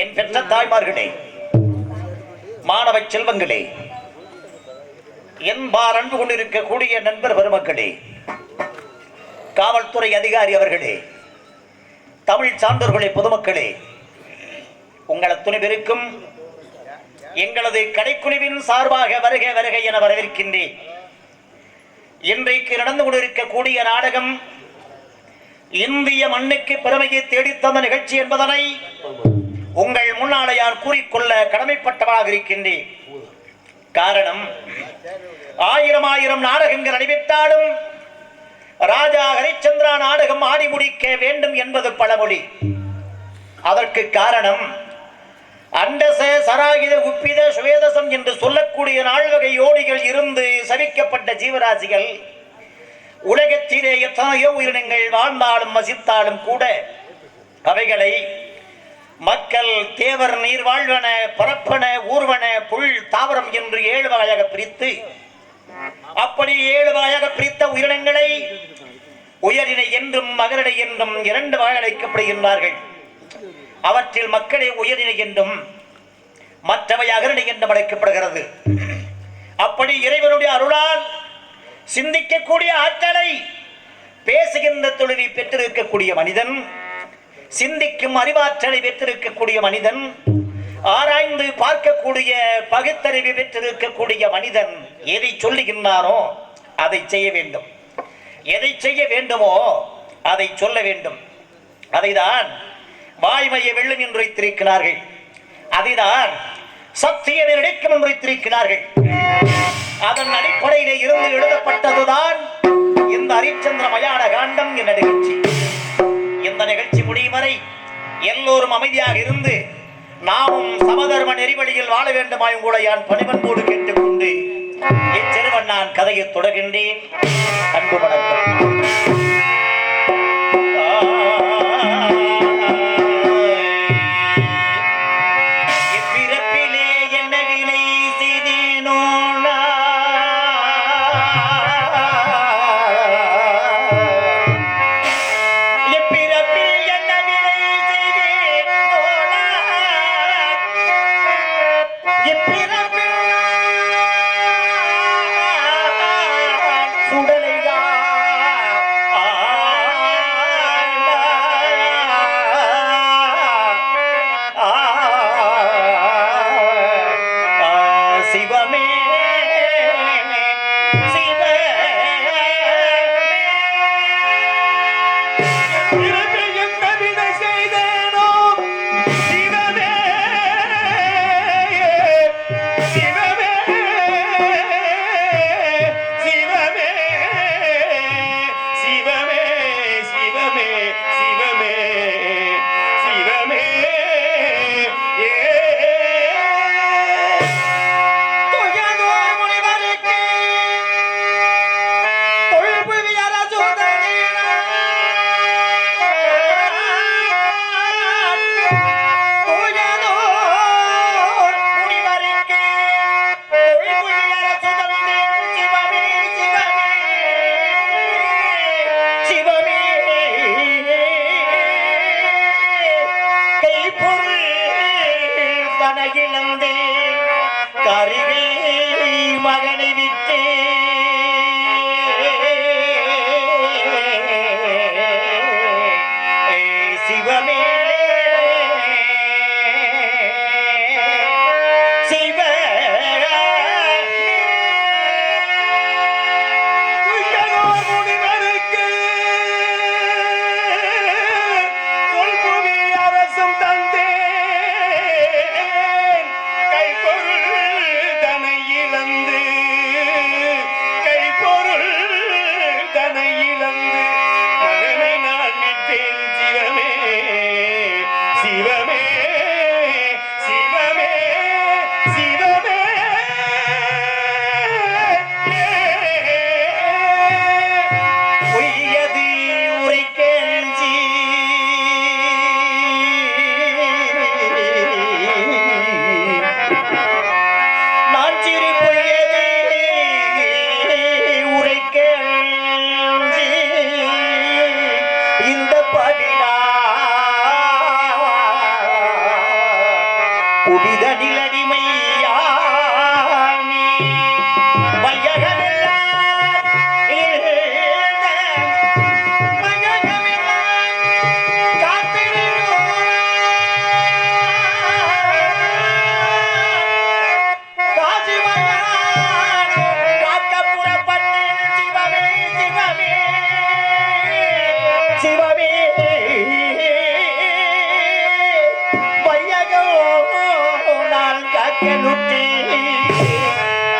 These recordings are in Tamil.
என் பெற்ற தாய்மார்களே, மாணவ செல்வங்களே, என்பார் அன்பு கொண்டிருக்கக்கூடிய நண்பர் பெருமக்களே, காவல்துறை அதிகாரி அவர்களே, தமிழ் சான்றோர்களே, பொதுமக்களே, உங்கள் துணை பெருக்கும் எங்களது கலைக்குழுவின் சார்பாக வருக வருக என வரவேற்கின்றேன். இன்றைக்கு நடந்து கொண்டிருக்கக்கூடிய நாடகம் இந்திய மண்ணுக்கு பெருமையை தேடித்தந்த நிகழ்ச்சி என்பதனை உங்கள் முன்னாலே நான் கூறிக்கொள்ள கடமைப்பட்டவராக இருக்கின்றேன். காரணம், ஆயிரம் ஆயிரம் நாடகங்கள் நடைபெற்றாலும் ராஜா ஹரிச்சந்திரா நாடகம் ஆடி முடிக்க வேண்டும் என்பது பழமொழி. அதற்கு காரணம், அண்டச சராகித உப்பித சுவேதசம் என்று சொல்லக்கூடிய நால்வகை யோனிகள் இருந்து சபிக்கப்பட்ட ஜீவராசிகள் உலகத்திலே எத்தனையோ உயிரினங்கள் வாழ்ந்தாலும் வசித்தாலும் கூட அவைகளை மக்கள் தேவர், நீர் வாழ்வன, பரப்பன, ஊர்வன, புல், தாவரம் என்று 7 வகையாக பிரித்து, அப்படி 7 வகையாக பிரித்த உயிரினங்களை உயரினை என்றும் மகரிடை என்றும் 2 வகை அழைக்கப்படுகின்றார்கள். அவற்றில் மக்களை உயரினை என்றும் மற்றவை அகரிடை என்றும் அழைக்கப்படுகிறது. அப்படி இறைவனுடைய அருளால் சிந்திக்கக்கூடிய ஆற்றலை பேசுகின்ற தொழிலை பெற்றிருக்கக்கூடிய மனிதன், சிந்திக்கும் அறிவாற்றலை பெற்றிருக்கக்கூடிய மனிதன், ஆராய்ந்து பார்க்கக்கூடிய பகுத்தறிவை பெற்றிருக்கக்கூடிய மனிதன் எதை சொல்லுகின்றானோ அதை செய்ய வேண்டும், எதை செய்ய வேண்டுமோ அதை சொல்ல வேண்டும். அதைதான் வாய்மையை வெல்லும் என்று வைத்திருக்கிறார்கள். அதைதான் சத்தியத்தை நடிக்கும் என்று வைத்திருக்கிறார்கள். அதன் அடிப்படையிலே இருந்து எழுதப்பட்டதுதான் இந்த ஹரிச்சந்திர மயான காண்டம் என்ற நிகழ்ச்சி. இந்த நிகழ்ச்சி முடியும் வரை எல்லோரும் அமைதியாக இருந்து நாமும் சமதர்ம நெறிவழியில் வாழ வேண்டுமாயும் கூட யான் பணிவன்போடு கேட்டுக்கொண்டு இச்சிறுவன் நான் கதையை தொடர்கின்றேன். அன்பு வணக்கம்.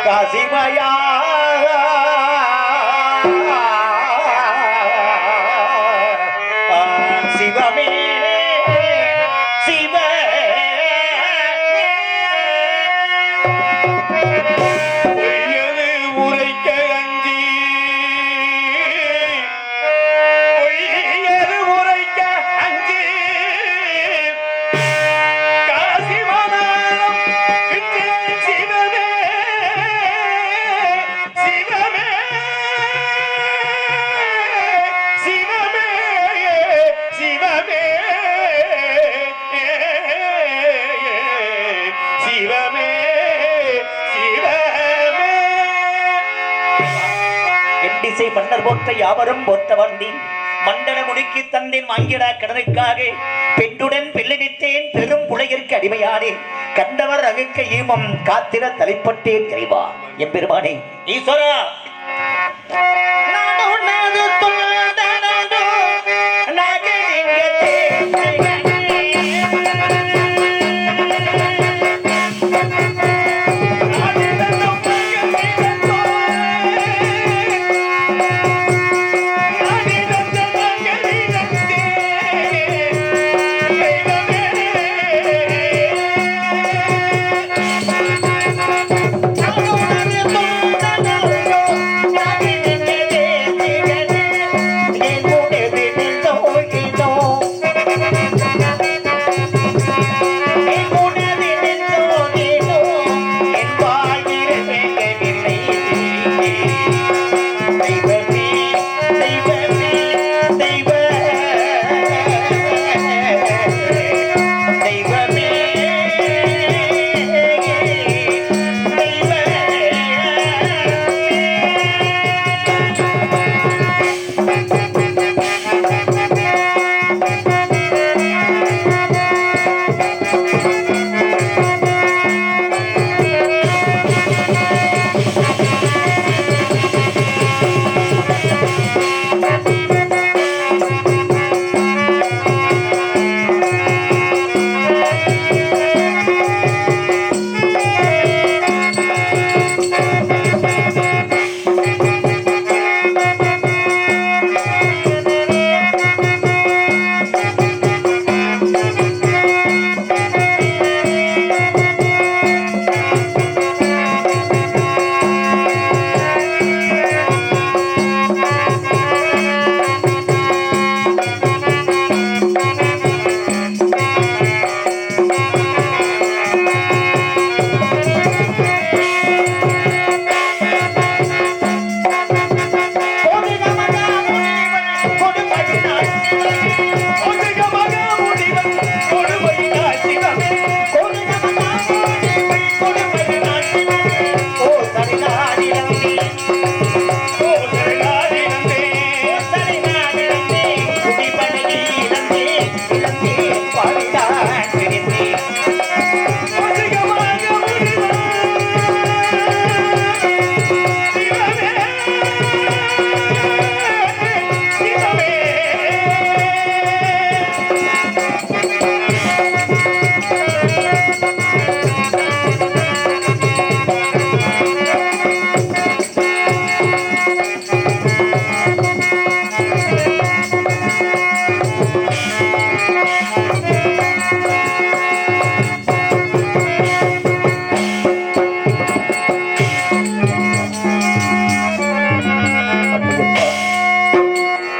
காசிமயா சிவமே சிவ உரைக்க அஞ்சி உரைக்க அஞ்சி காசிமனாரம் சிவமே சிவமே சிவமே சிவமே சிவமே சிவமே எட்டிசை மன்னர் போற்ற யாவரும் போற்ற வந்தேன் மண்டல முடிக்கு தந்தேன் வாங்கிடா கடனுக்காக பெண்ணுடன் பிள்ளைவித்தேன் பெரும் புலையிற்கு அடிமையானேன் கண்டவர் அகுக்க ஈமம் காத்திர தலைப்பட்டேன் இறைவா எம்பெருமானே ஈஸ்வரா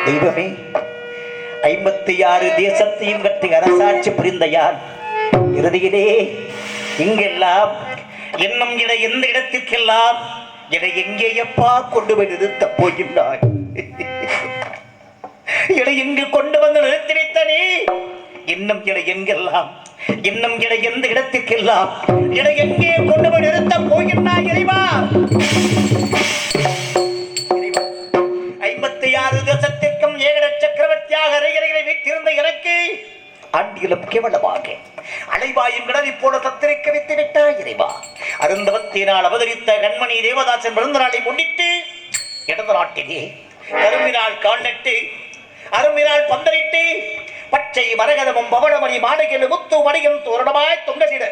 தெய்வமே 56 தேசத்தையும் கட்டி அரசாட்சி புரிந்த யார் இறுதியிலே இங்கெல்லாம் இன்னும் இட எந்த இடத்திற்கெல்லாம் இதை எங்கேயப்பா கொண்டு போய் நிறுத்தப் போகின்றாய் இதை எங்கு கொண்டு வந்து நிறுத்தி வைத்தனே இன்னும் இதை எங்கெல்லாம் இன்னும் இடை எந்த இடத்திற்கெல்லாம் இடை எங்கே கொண்டு போய் நிறுத்தப் போகின்றாய் இறைவா? 56 தேசத்திற்கும் ஏகட சக்கரவர்த்தியாக அரையறைகளை வீட்டிருந்த எனக்கு ஆண்டியிலும் கேவலமாக அலைவாயும் கடலை போல தத்திரிக்க வைத்து விட்டாய் இறைவா. அருந்தவத்தினால் அவதரித்த கண்மணி தேவதாசன் பிறந்த நாளை முன்னிட்டு இடது நாட்டிலே அருமினால் கால் நட்டு அருமினால் பந்தலிட்டு பச்சை மரகதமும் பவளமணி மாளிகையில் முத்து மணியும் தோரணமாய் தொங்கலிட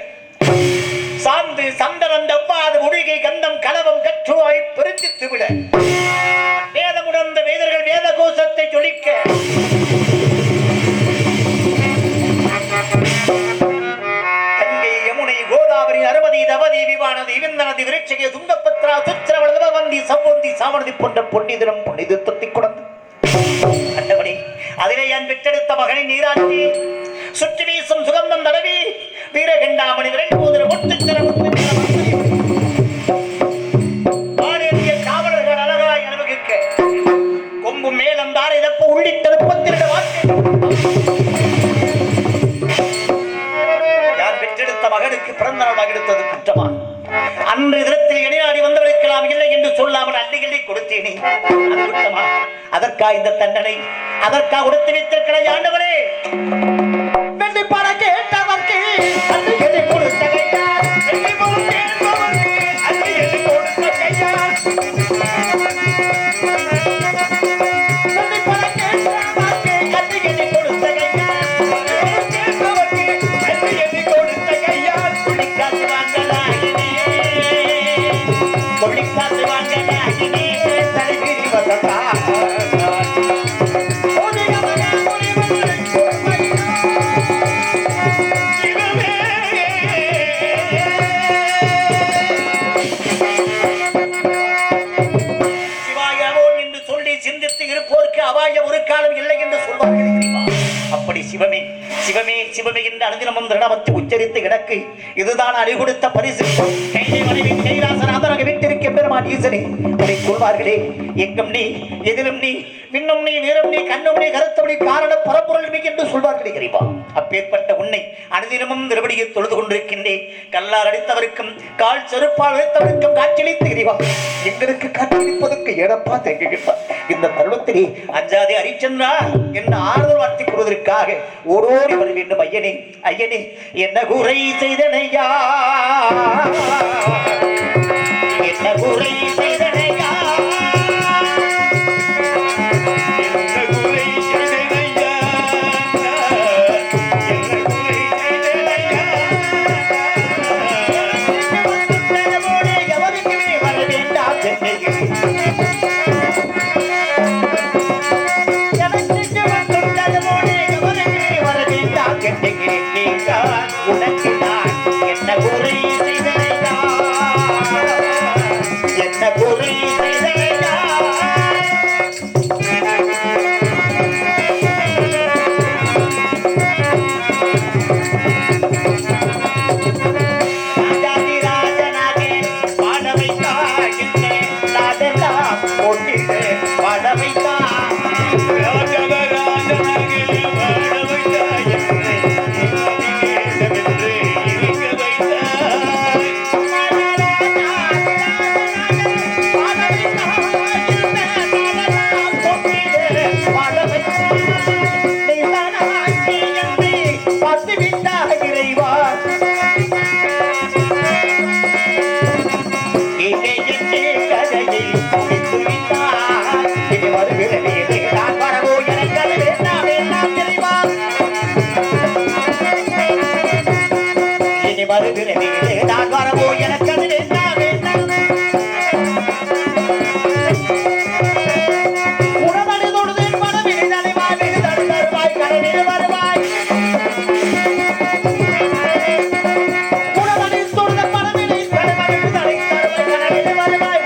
சார்ந்து சந்தனம் தவ்வாது முழுகை கந்தம் கலவம் கற்றுவாய் பெருஞ்சித்து விட வேதமுணர்ந்த வேதர்கள் வேத கோஷத்தை ஜொலிக்க கங்கை யமுனை கோதாவரி அருமதி தவதி விவானதி விந்தனதி விருட்சிகை துங்கபத்ரா சுத்திரவள வந்தி சவ்வந்தி சாமனதி போன்ற பொன்னிதினம் பொன்னிதத்தை கொண்டு அண்டவனே அதிலே என் பெற்றெடுத்த மகனை நீராட்டி சுற்றி வீசும் சுகந்தம் தடவி வீரகண்டாமணி விரல் போதிர பாடேறிய காவலர்கள் அழகாய் அனுபவிக்க கொம்பு மேலம் தாரைதப்ப உள்ளிட்டெடுப்பத்திருட யார் பெற்றெடுத்த மகனுக்கு பிறந்த நாளாக எடுத்தது குற்றமா? அன்று தினத்தில் இணையாடி வந்தவர்களுக்கெல்லாம் இல்லை என்று சொல்லாமல் அள்ளிகளை கொடுத்தேனே, அது குற்றமா? அதற்கா இந்த தண்டனை? அதற்கா கொடுத்து வைத்திருக்கிற ஆண்டவரே? வெள்ளி பண கேட்டவர்க்கு அள்ளிகளை கொடுத்த கையார், வெள்ளி பணம் கேட்பவர்க்கு அள்ளிகளை கொடுத்த கையார், வெள்ளி பண கேட்டவர்க்கு அள்ளிகளை கொடுத்த கையார், கேட்பவர்க்கு அள்ளிகளை கொடுத்த கையார், குளிக்காது வாங்கலாகினே குளிக்காது வாங்கலாகினே தலைவிரி வந்தா சிவமே சிவமே சிவமே என்று அனுதினமும் திரணமத்தை உச்சரித்து கிடக்கு. இதுதான் அடி கொடுத்த பரிசு. கைலை மனைவின் கைலாசநாதனாக வீட்டிருக்க பெருமான் ஈசனே அதை சொல்வார்களே, எங்கும் நீ எதிலும் நீ விண்ணும் நீ வீரம் நீ கண்ணும் நீ கருத்தபடி காரண பரம்பொருள் நீ என்று சொல்வார்களே இறைவா. அப்பேற்பட்ட உன்னை அனுதினமும் திருவடியை தொழுது கொண்டிருக்கின்றேன். கல்லால் அடித்தவருக்கும் கால் செருப்பால் வைத்தவருக்கும் காட்சியளித்து இறைவா எங்களுக்கு காட்சியளிப்பதற்கு ஏடப்பா தேங்குகின்றார். இந்த தருணத்திலே அஞ்சாதே அரிச்சந்திரா என்று ஆறுதல் வார்த்தை கொள்வதற்காக ஓடோடி வர வேண்டும். ஐயனே ஐயனே என்ன குறை செய்தனையா, என்ன குறை செய்தனையா, என்ன குறை செய்தனையா, என்ன குறை செய்தனையா, எவருக்குமே வர வேண்டாம் சென்னையில் உனக்கு நான் என்ன குறை செய்தனையா, என்ன குறை செய்தனையா, ராஜாதி ராஜனாக வாழ வைத்தாய் என்னை, ராஜெல்லாம் போட்டிடு வாழ வைத்தாய், ராஜாத ராஜனாக வாழ வைத்தாய் என்னை, நான் வரவோ எனக்கு அது வேண்டாம் வேண்டாம், உணவனை தொடுதேன் பணவினை தலைவாய் வெகு தருவாய் கடலில் வருவாய், உணவனை தொடுத பணவினை தலைவாய் தலை தருவாய் கடலில் வருவாய்,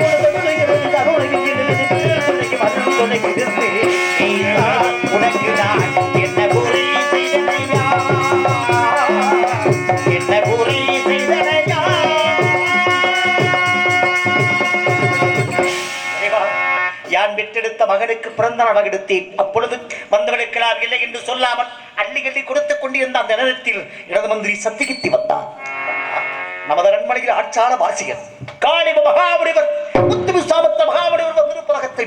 உனக்கு நான் என்ன குறை செய்தனையா, என்ன குறை செய்தனையா. யான் பெற்றெடுத்த மகனுக்கு பிறந்த நாள் எடுத்தேன். அப்பொழுது வந்தவர்களுக்கெல்லாம் இல்லை என்று சொல்லாமல் அள்ளி கள்ளி கொடுத்துக் கொண்டிருந்த அந்த நேரத்தில் இடது மந்திரி சத்தியகித்தி வந்தார். நமது அரண்மனையில் ஆட்சாள வாசிகர் காளிம மகாமுனிவர் முத்துமி சாமத்த மகாமுனிவர் திருப்புலகத்தை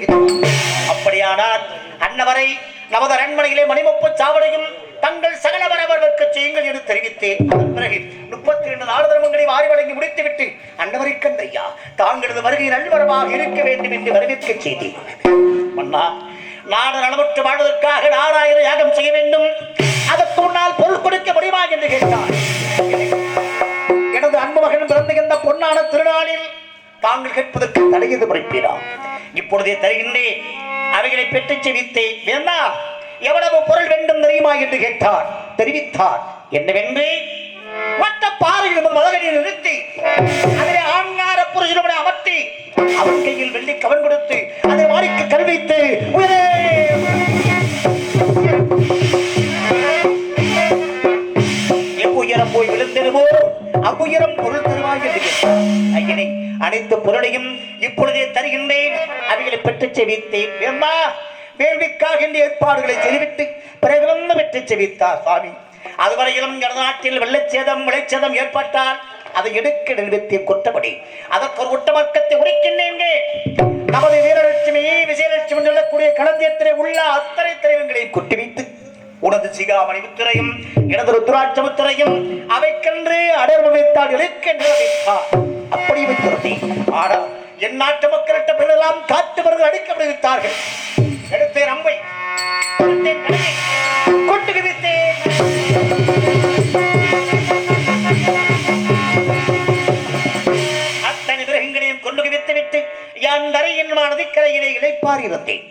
அப்படியானால் அன்னவரை நமது அரண்மனையிலே மணிமுப்பு சாவடையும் தங்கள் சகல வரவர்களுக்கு செய்யுங்கள் என்று தெரிவித்தேன். அதன் பிறகு 32 நாள் தர்மங்களை வாரி வழங்கி முடித்துவிட்டு அன்னவரை கந்தையா தாங்களது வருகை நல்வரமாக இருக்க வேண்டும் என்று வரவேற்க செய்தேன். மன்னா, நாடு நலமுற்று வாழ்வதற்காக நாராயண யாகம் செய்ய வேண்டும், அதற்கு முன்னால் பொருள் கொடுக்க முடியுமா என்று கேட்டார். எனது அன்பு மகன் பிறந்த பொன்னான திருநாளில் தாங்கள் கேட்பதற்கு தடையது முறைப்பீரா? இப்பொழுதே தருகின்றேன், அவைகளை பெற்று செவித்தேன். வேண்டா, எவ்வளவு பொருள் வேண்டும் தெரியுமா என்று கேட்டார். தெரிவித்தார். என்னவென்று மற்ற பாறையில் மதகனை நிறுத்தி அதிலே ஆங்கார புருஷனுடைய அமர்த்தி அவன் கையில் வெள்ளி கவன் கொடுத்து அதை மாறிக்கு கல்வித்து எவ்வுயரம் போய் விழுந்திருவோ அவ்வுயரம் பொருள் தருவாய் என்று கேட்டார். ஐயனை, அனைத்து பொருளையும் இப்பொழுதே தருகின்றேன், அவைகளை பெற்று செவித்தேன். வேண்டா, வேள்விக்காக ஏற்பாடுகளை தெரிவித்து பிறகு வந்து பெற்று செவித்தார். சுவாமி, அதுவரையிலும் நாட்டில் வெள்ளச்சேதம் விளைச்சேதம் ஏற்பட்டால் அதை எடுக்க நிறுவத்திய கொற்றபடி அதற்கு ஒரு ஒட்டமர்க்கத்தை உரைக்கின்றேன். நமது வீரலட்சுமி விஜயலட்சுமி சொல்லக்கூடிய களஞ்சியத்திலே உள்ள அத்தனை திரைவங்களையும் கொட்டி வைத்து உனது சிகாமணி முத்திரையும் எனது ருத்ராட்ச முத்திரையும் அவைக்கென்று அடர்வு வைத்தால் எழுக்கின்ற வைத்தார். அப்படி வைத்திருந்தேன். ஆனால் என் நாட்டு மக்களிட்ட பிறரெல்லாம் காட்டு பிறகு அடிக்க விடுவித்தார்கள். எடுத்தேன் அம்பை, கொண்டு விதித்தேன். அத்தனை கிரகங்களையும் கொண்டு விதித்து விட்டு என் அறையின் நதிக்கரையிலே இழைப்பார் இருந்தேன்.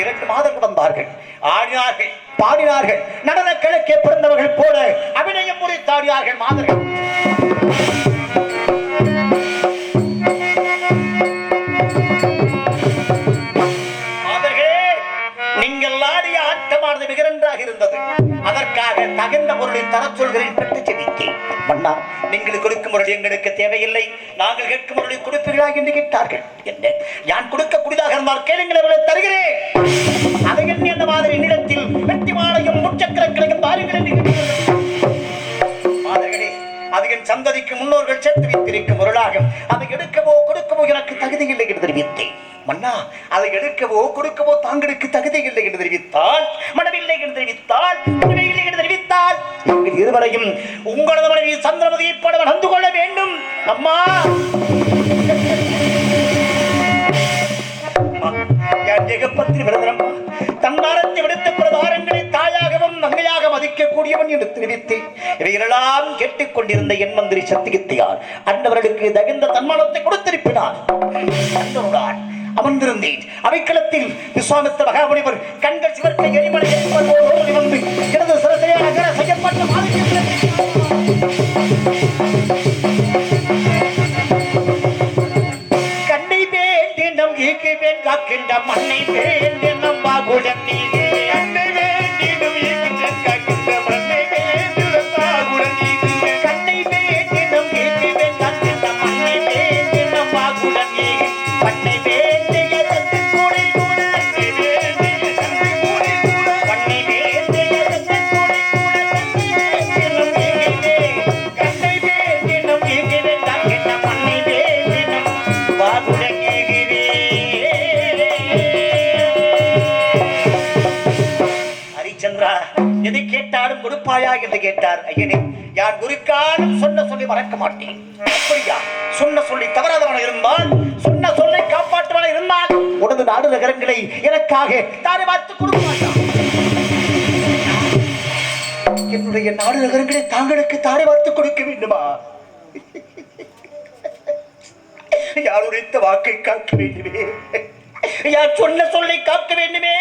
2 மாதம் வந்தார்கள், ஆடினார்கள், பாடினார்கள், நடன கிழக்கே பிறந்தவர்கள் போல அபிநயம் முறைத்தாடினார்கள் மாதர்கள். மிக நன்றாக இருந்தது. அதற்காக தகுந்த பொருளை தர சொல்கிறேன் பெற்று செவித்தேன். மன்னா, நீங்கள் கொடுக்கும் பொருள் எங்களுக்கு தேவையில்லை, நாங்கள் கேட்கும் பொருளை கொடுப்பீர்களா என்று கேட்டார்கள். என்ன, நான் கொடுக்கக்கூடியதாக இருந்தால் கேளுங்கள், அவர்களை தருகிறேன். அதை எண்ணி அந்த மாதிரி நிலத்தில் வெட்டி மாலையும் முச்சக்கரங்களையும் தாருங்கள் என்று மாதர்களே, அது என் சந்ததிக்கு முன்னோர்கள் சேர்த்து வைத்திருக்கும் பொருளாகும். அதை எடுக்கவோ கொடுக்கவோ எனக்கு தகுதி இல்லை என்று தெரிவித்தேன். மன்னா, அதை எடுக்கவோ கொடுக்கவோ தாங்களுக்கு தகுதி இல்லை என்று தெரிவித்தால், மனமில்லை என்று தெரிவித்தால், இல்லை என்று தெரிவித்தால், எங்கள் இருவரையும் உங்களது மனைவி சந்திரமதியை போல நடந்து கொள்ள வேண்டும். அம்மா, தன்னாரத்தை விடுத்த பிரதாரங்களை தாயாகவும் நங்கையாக மதிக்கக்கூடியவன் என்று தெரிவித்தேன். இவைகளெல்லாம் கேட்டுக்கொண்டிருந்த என் மந்திரி சத்தியத்தையார் அன்னவர்களுக்கு தகுந்த தன்மானத்தை கொடுத்திருப்பினார். அமர்ந்திருந்தேன். அவைக்களத்தில் விஸ்வாமித்திர மகாமுனிவர் கண்கள் சிவர்க்க எரிமலை வந்து எனது சிறசையாக செய்யப்பட்ட கண்ணை வேண்டினம் ஈக்குவேன் காக்கின்ற மண்ணை வேண்டினம் வாகுடன் அன்னை வேண்டினும் காக்கின்ற மண்ணை வேண்டினம் வாகுடன் கண்ணை வேண்டினம் ஈக்குவேன் காக்கின்ற மண்ணை வேண்டினம் வாகுடன் பண்ணை எதை கேட்டாலும் கொடுப்பாயா என்று கேட்டார். ஐயனே, யார் குருக்காலும் சொன்ன சொல்லி மறக்க மாட்டேன். அப்படியா? சொன்ன சொல்லி தவறாதவன இருந்தால், சொன்ன சொல்லை காப்பாற்றுவன இருந்தால் உனது நாடு நகரங்களை எனக்காக தாரை பார்த்து கொடுப்பாயா? என்னுடைய நாடு நகரங்களை தாங்களுக்கு தாரை பார்த்து கொடுக்க வேண்டுமா? யார் உரைத்த வாக்கை காக்க வேண்டுமே, யார் சொன்ன சொல்லை காக்க வேண்டுமே,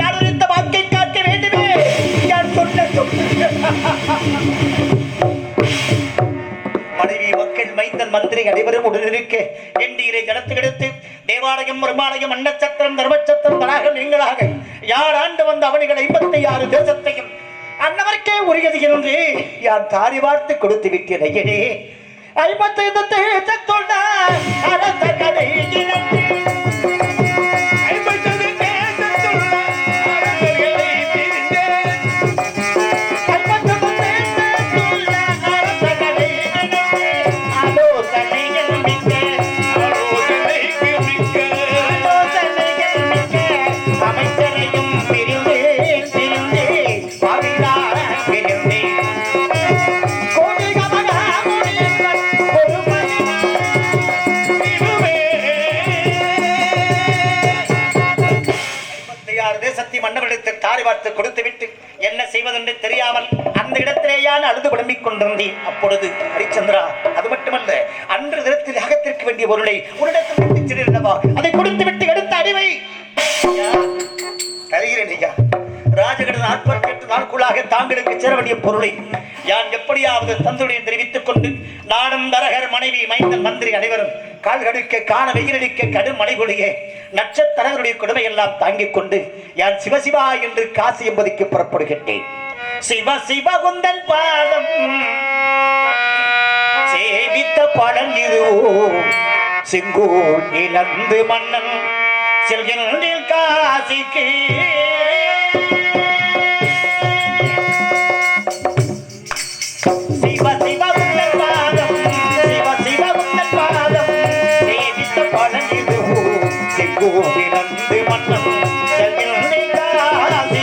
யார் உரைத்த வாக்கை காக்க வேண்டுமே, யார் சொன்ன மனைவி மக்கள் மைந்தன் மந்திரி அனைவரும் உடனிருக்க எண்டீரை ஜனத்து எடுத்து தேவாலயம் மருமாலயம் அன்னச்சத்திரம் தர்மச்சத்திரம் தடாகம் நீங்களாக யார் ஆண்டு வந்த அவனிகள் 56 தேசத்தையும் அன்னவருக்கே உரியது என்று யார் தாரி வார்த்து கொடுத்து விட்டேன். ஐயனே, 55 தேசத்தோட அரச கதை விட்டு என்ன செய்வதென்று தெரியாமல் அந்த இடத்திலேயான அழுது புலம்பிக் கொண்டிருந்தேன். அப்பொழுது ஹரிச்சந்திரா, அது மட்டுமல்ல, அன்று தினத்தில் அகத்திற்கு வேண்டிய பொருளை உன்னிடத்தில் சென்றவா அதை கொடுத்து விட்டு எடுத்த அறிவை தருகிறேன் ஐயா. ராஜகடன் 48 நாட்களாக தாங்களுக்கு சேர வேண்டிய பொருளை யான் எப்படியாவது தந்துடைய தெரிவித்துக் கொண்டு நானும் தரகர் மனைவி மைந்தன் மந்திரி அனைவரும் கால்கடுக்க காண வெயிலடிக்க கடும் மழை பொழிய நட்சத்திரங்களுடைய கொடுமை எல்லாம் தாங்கிக் கொண்டு யான் சிவசிவா என்று காசி என்பதற்கு புறப்படுகின்றேன். சிவ சிவ குந்தன் பாதம் சேவித்த பலன் இதுவோ செங்கோல் இழந்து மன்னன் செல்கின்ற காசிக்கு சிவ சிவ குந்தன் பாதம் சிவ சிவ குந்தன் பாதம் சேவித்த பலன் இதுவோ செங்கோல் இழந்து மன்னன் செல்கின்ற காசிக்கு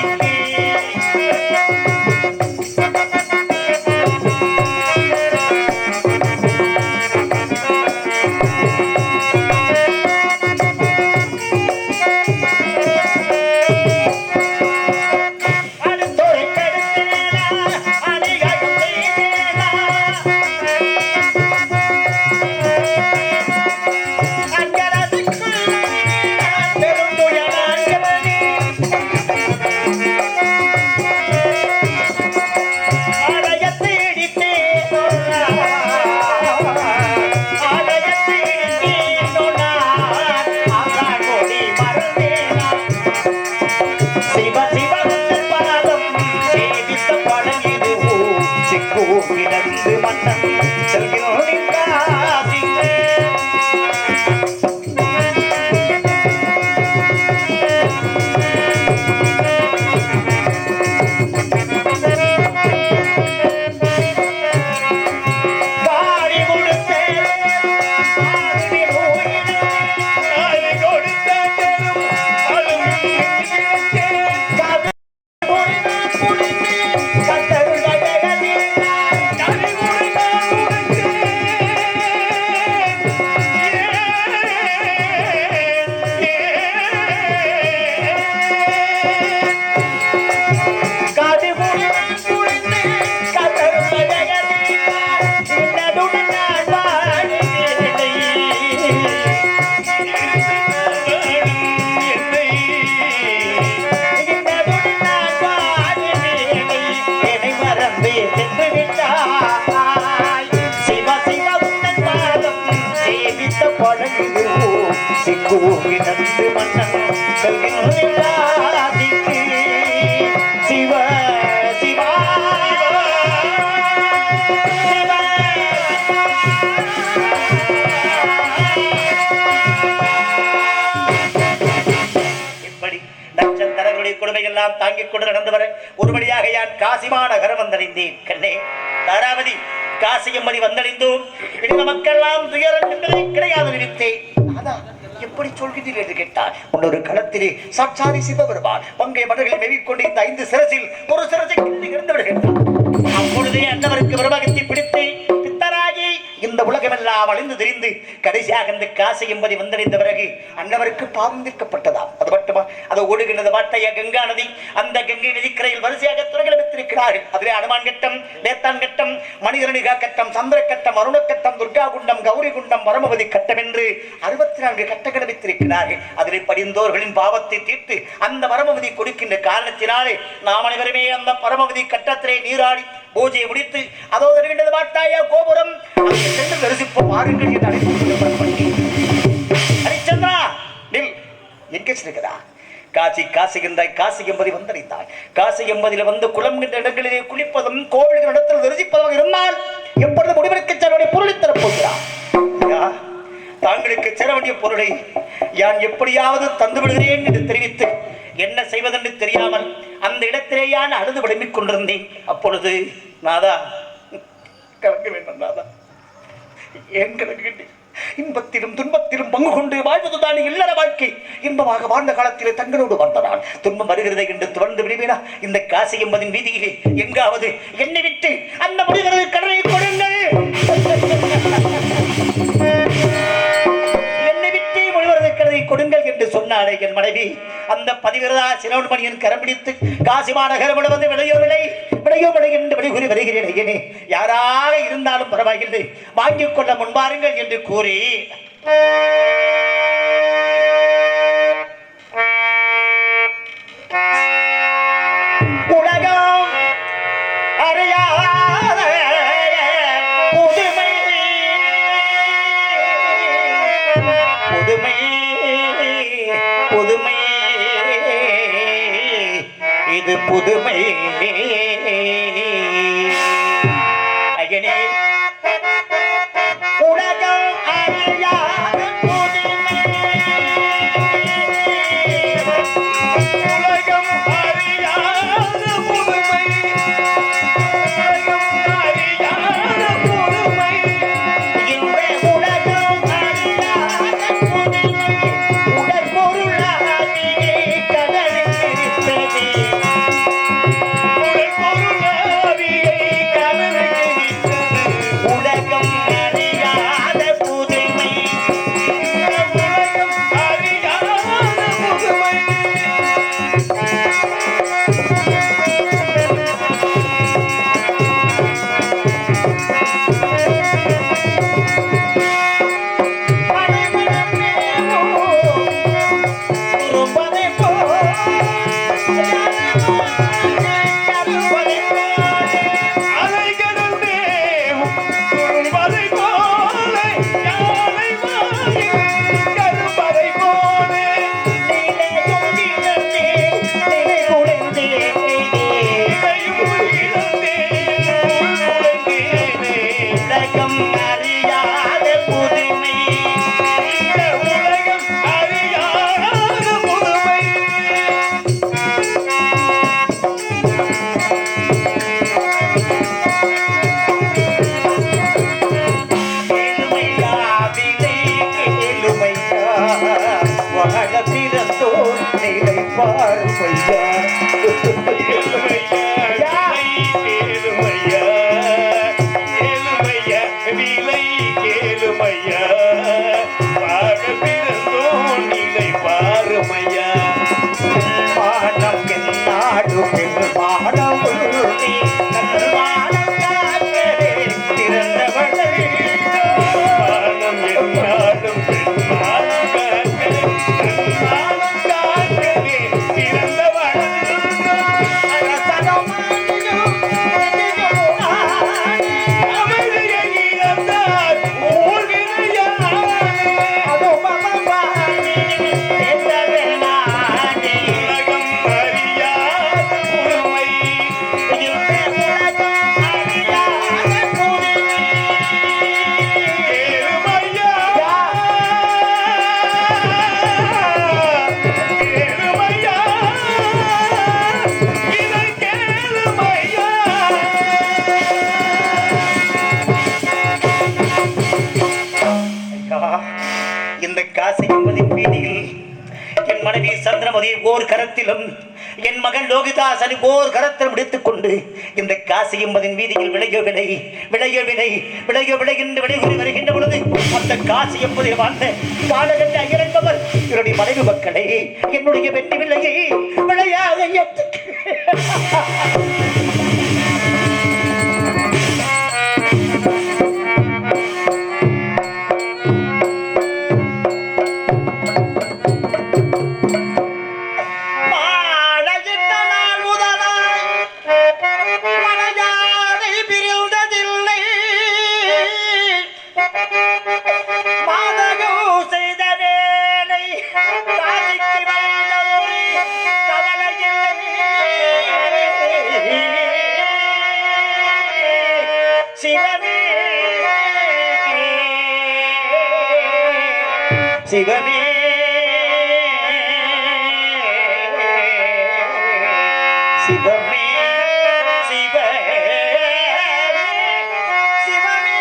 கொடுமையெல்லாம் தாங்கிக் கொண்டு நடந்து வர ஒருபடியாக யான் காசிமா நகரம் வந்தடைந்தேன். கண்ணே தாராவதி, காசியம்மதி வந்தடைந்தோம். மக்கள் கிடையாது நினைத்தேன். எப்படி சொல்கிறீர்கள் என்று கேட்டார். முன்னொரு களத்திலே சாட்சாதி சிவபெருமான் பங்கை மன்னர்களை மெவிக்கொண்டு இந்த 5 சிரசில் ஒரு சிரசை இருந்து விடுகின்றார். அப்பொழுதே அன்னவருக்கு பிரபகத்தை பிடித்து பித்தராகி இந்த உலகமெல்லாம் அழிந்து தெரிந்து கடைசியாக இந்த காசி என்பதை வந்தடைந்த பிறகு அன்னவருக்கு பாவம் தீர்க்கப்பட்டதாம். அது மட்டுமா, அது ஓடுகின்றது வாட்டைய கங்கா நதி. அந்த கங்கை நதிக்கரையில் வரிசையாக துறைகளை வைத்திருக்கிறார்கள். அதிலே அனுமான் கட்டம், நேத்தான் கட்டம், மணிகரணிகா கட்டம், சந்திர கட்டம், அருண கட்டம், துர்கா குண்டம், கௌரி குண்டம், வரமவதி கட்டம் என்று 64 கட்டங்களை வைத்திருக்கிறார்கள். அதிலே படிந்தோர்களின் பாவத்தை தீர்த்து அந்த வரமவதி கொடுக்கின்ற காரணத்தினாலே நாம் அனைவருமே அந்த பரமவதி கட்டத்திலே நீராடி பூஜையை முடித்து அதோ வருகின்றது வாட்டாய கோபுரம். அங்கே சென்று தரிசிப்போம் வாருங்கள் என்று அழைப்பு. ஹரிச்சந்திரா, நில். எங்கே செல்கிறார்? காசி என்றாய். காசி என்பதை வந்தடைந்தாய். காசி என்பதில் வந்து குளம் என்ற இடங்களிலே குளிப்பதும் கோவில்கள் இடத்தில் தரிசிப்பதும் இருந்தால் எப்பொழுது முடிவெடுக்க சேரவனை பொருளை தரப்போகிறார். தாங்களுக்கு சேர வேண்டிய பொருளை யான் எப்படியாவது தந்து விடுகிறேன் என்று தெரிவித்து என்ன செய்வதென்று தெரியாமல் அந்த இடத்திலேயான அழுது விளம்பிக் கொண்டிருந்தேன். அப்பொழுது நாதா, கலக்க வேண்டும் நாதா, ஏன் கலக்கின்றேன்? இன்பத்திலும் துன்பத்திலும் பங்கு கொண்டு வாழ்வதுதான் இல்லற வாழ்க்கை. இன்பமாக வாழ்ந்த காலத்திலே தங்களோடு வாழ்ந்தனால் துன்பம் வருகிறது என்று தொடர்ந்து விடுவேனா? இந்த காசி என்பதின் வீதியிலே எங்காவது என்னை விட்டு அந்த முடிகிறது கடனை கொடுங்கள், என்னை விட்டு முழுவதை கடனை கொடுங்கள் என்று சொன்னால் வந்தாளே என் மனைவி அந்த பதிவிரதா சிரோன்மணியின் கரம் பிடித்து காசி மாநகரம் வந்து விளையோ விளை என்று வெளிகூறி வருகிறேன். யாராக இருந்தாலும் பரவாயில்லை, வாங்கிக் கொள்ள முன்பாருங்கள் என்று கூறி உலகம் அறியாத புதுமை புதுமை புதுமை இது புதுமை ஐயனே உலகம் அறியாத புதுமை உலகம் அறியாத புதுமை உலகம் அறியாத புதுமை இந்த உலகம் அறியாத புதுமை உடல் பொருளாகியே கடலில் இருப்பதே உடல் பொருளாகியே கடலில் இருப்பது உலகம் அறியாத புதுமை இந்த உலகம் அறியாத புதுமை உலகம் அறியாத புதுமை இந்த உலகம் அறியாத புதுமை கேளுமையா விலை கேளுமையா வாழ பிறந்தோர் நிலை பார்வையா விலை கேளுமையா பாட பிறந்தோம் நிலை பாருமையா பாடம் என்னாடு பெருமானம் நீ கண்மானம் காக்கவே பிறந்தவளை பாடம் என்னாடும் பெருமானம் காக்கவே கண்மானம் காக்கவே பிறந்தவளை இந்த காசி என்பதின் வீதியில் என் மனைவி சந்திரமதி ஓர் கரத்திலும் என் மகன் லோகிதாசன் ஓர் கரத்திலும் எடுத்துக் கொண்டு இந்த காசி என்பதின் வீதியில் விளையோ விலை விளையோ விலை விளையோ விலை என்று விளைகூறி வருகின்ற பொழுது அந்த காசி என்பதில் வாழ்ந்த காலகட்ட ஐயர் என்பவர் என்னுடைய மனைவி மக்களை என்னுடைய வெற்றி விலையை விளையாக சிவமே சிவமே சிவமே சிவமே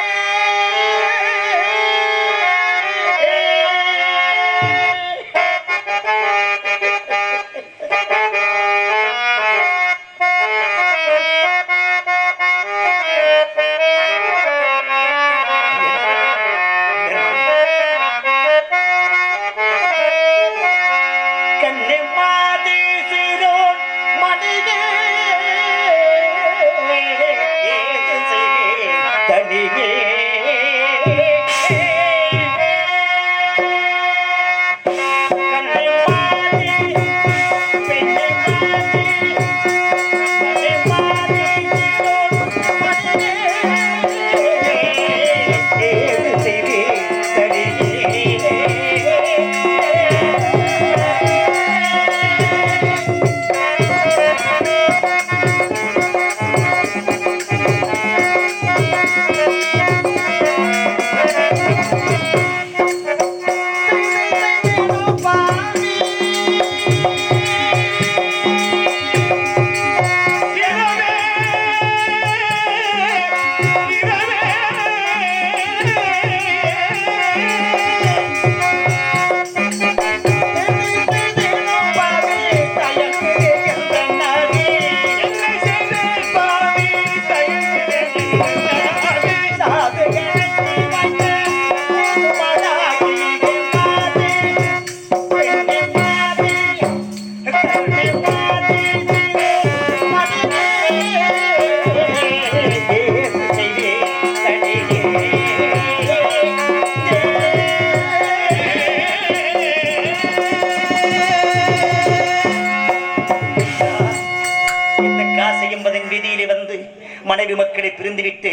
வீதியிலே வந்து மனைவி மக்களை பிரிந்துவிட்டு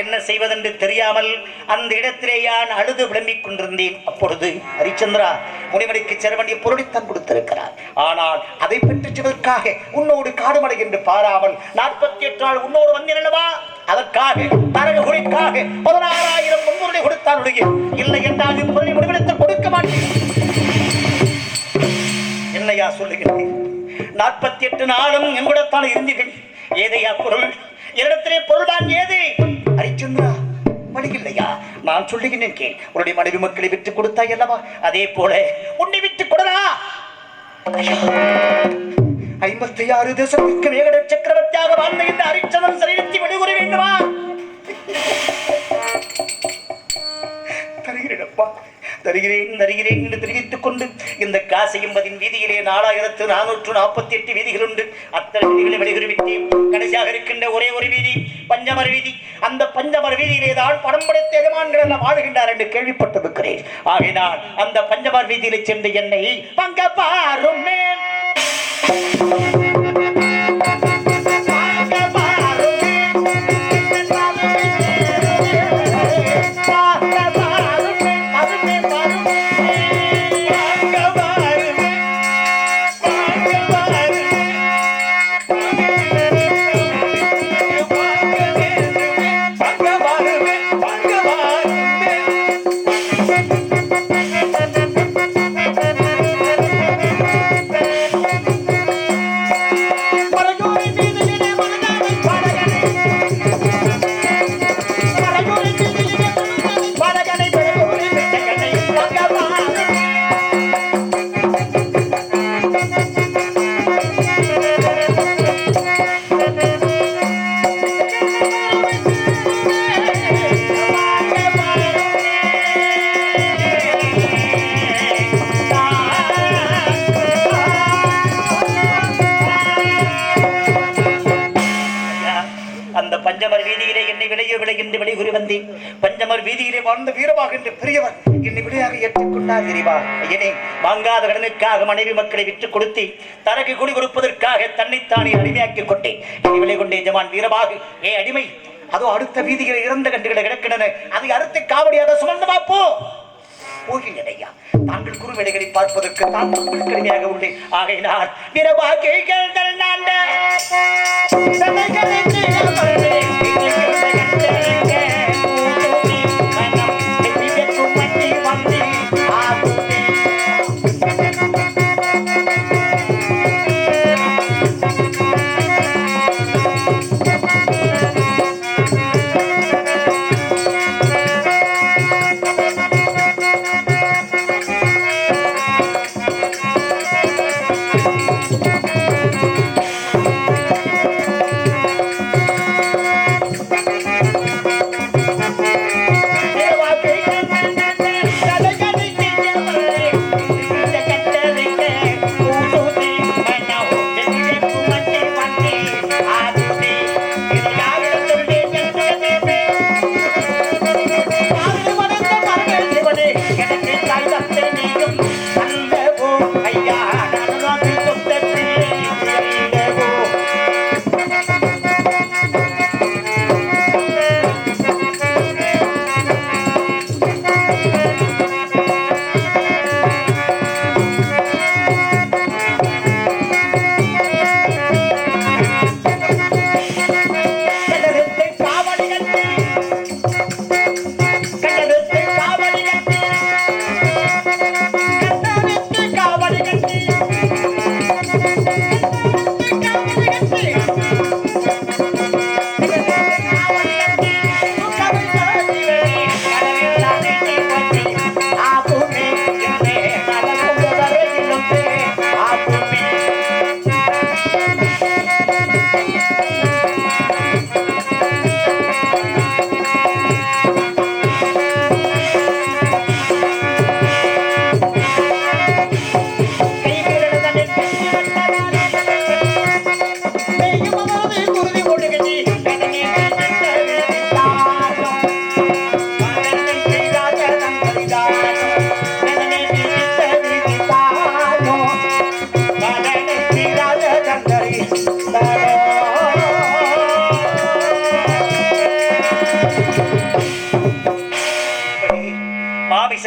என்ன செய்வதென்று தெரியாமல் அந்த இடத்திலே யான் அழுது விளம்பிக் கொண்டிருந்தேன். அப்பொழுது ஹரிச்சந்திரா முனிவனுக்கு சேர வேண்டிய பொருளைத்தான் கொடுத்திருக்கிறார். ஆனால் அதை பெற்றுவதற்காக உன்னோடு காடுமடை என்று பாராமல் 48 நாள் உன்னோடு வந்திருந்தவா, அதற்காக தரகு குடிக்காக 16,000 முன்னுரை கொடுத்தால் இல்லை என்றால் இப்பொருளை முடிவெடுத்து கொடுக்க மாட்டேன். என்னையா சொல்லுகிறேன்? 48 நாளும் எங்கூடத்தான் இருந்தீர்கள். ஏதையா பொருள்? என்னிடத்திலே பொருள் தான் ஏது? ஹரிச்சந்திரா வழியில்லையா? நான் சொல்லுகிறேன் கேள். உன்னுடைய மனைவி மக்களை விட்டு கொடுத்தாய் அல்லவா, அதே போல உன்னை விட்டு கொடுறா. 56 தேசத்திற்கு வேகட சக்கரவர்த்தியாக வாழ்ந்த இந்த ஹரிச்சந்திரன் சரீரத்தை விடுகுற வேண்டுமா? தருகிறேனப்பா, தருகிறேன் என்று தெரிவித்துக் கொண்டு இந்த காசையும் வீதியிலே 4448 வீதிகள் உண்டு. அத்தனை வீதிகளை வெளிகுறிவிட்டேன். கடைசியாக இருக்கின்ற ஒரே ஒரு வீதி பஞ்சமர வீதி. அந்த பஞ்சமர வீதியிலே தான் படம் படைத்த எஜமான்கள் எல்லாம் வாழ்கின்றார் என்று கேள்விப்பட்டிருக்கிறேன். ஆகினால் அந்த பஞ்சமர வீதியிலே சென்று என்னை பங்க பாருமே பஞ்சமர் வீதியிலே என்னை விலை என்று வெளிகுறி வந்தேன். பஞ்சமர் வீதியிலே வாழ்ந்த வீரமாக என்று பெரியவர் என்னை விலையாக ஏற்றுக்கொண்டார். தெரியுமா ஐயனே, வாங்காத கடனுக்காக மனைவி மக்களை விற்றுக் கொடுத்து தனக்கு குடி கொடுப்பதற்காக தன்னைத்தானே அடிமையாக்கிக் கொண்டேன். என்னை விலை கொண்டே ஜமான் வீரமாக ஏ அடிமை, அதோ அடுத்த வீதிகளை இறந்த கண்டுகளை கிடக்கின்றன, அதை அறுத்து காவடியாக சுமந்து பார்ப்போ போகின்றனையா. தாங்கள் குரு வேலைகளை பார்ப்பதற்கு தான் கடுமையாக உள்ளேன். ஆகையினால் வீரபாகிகள்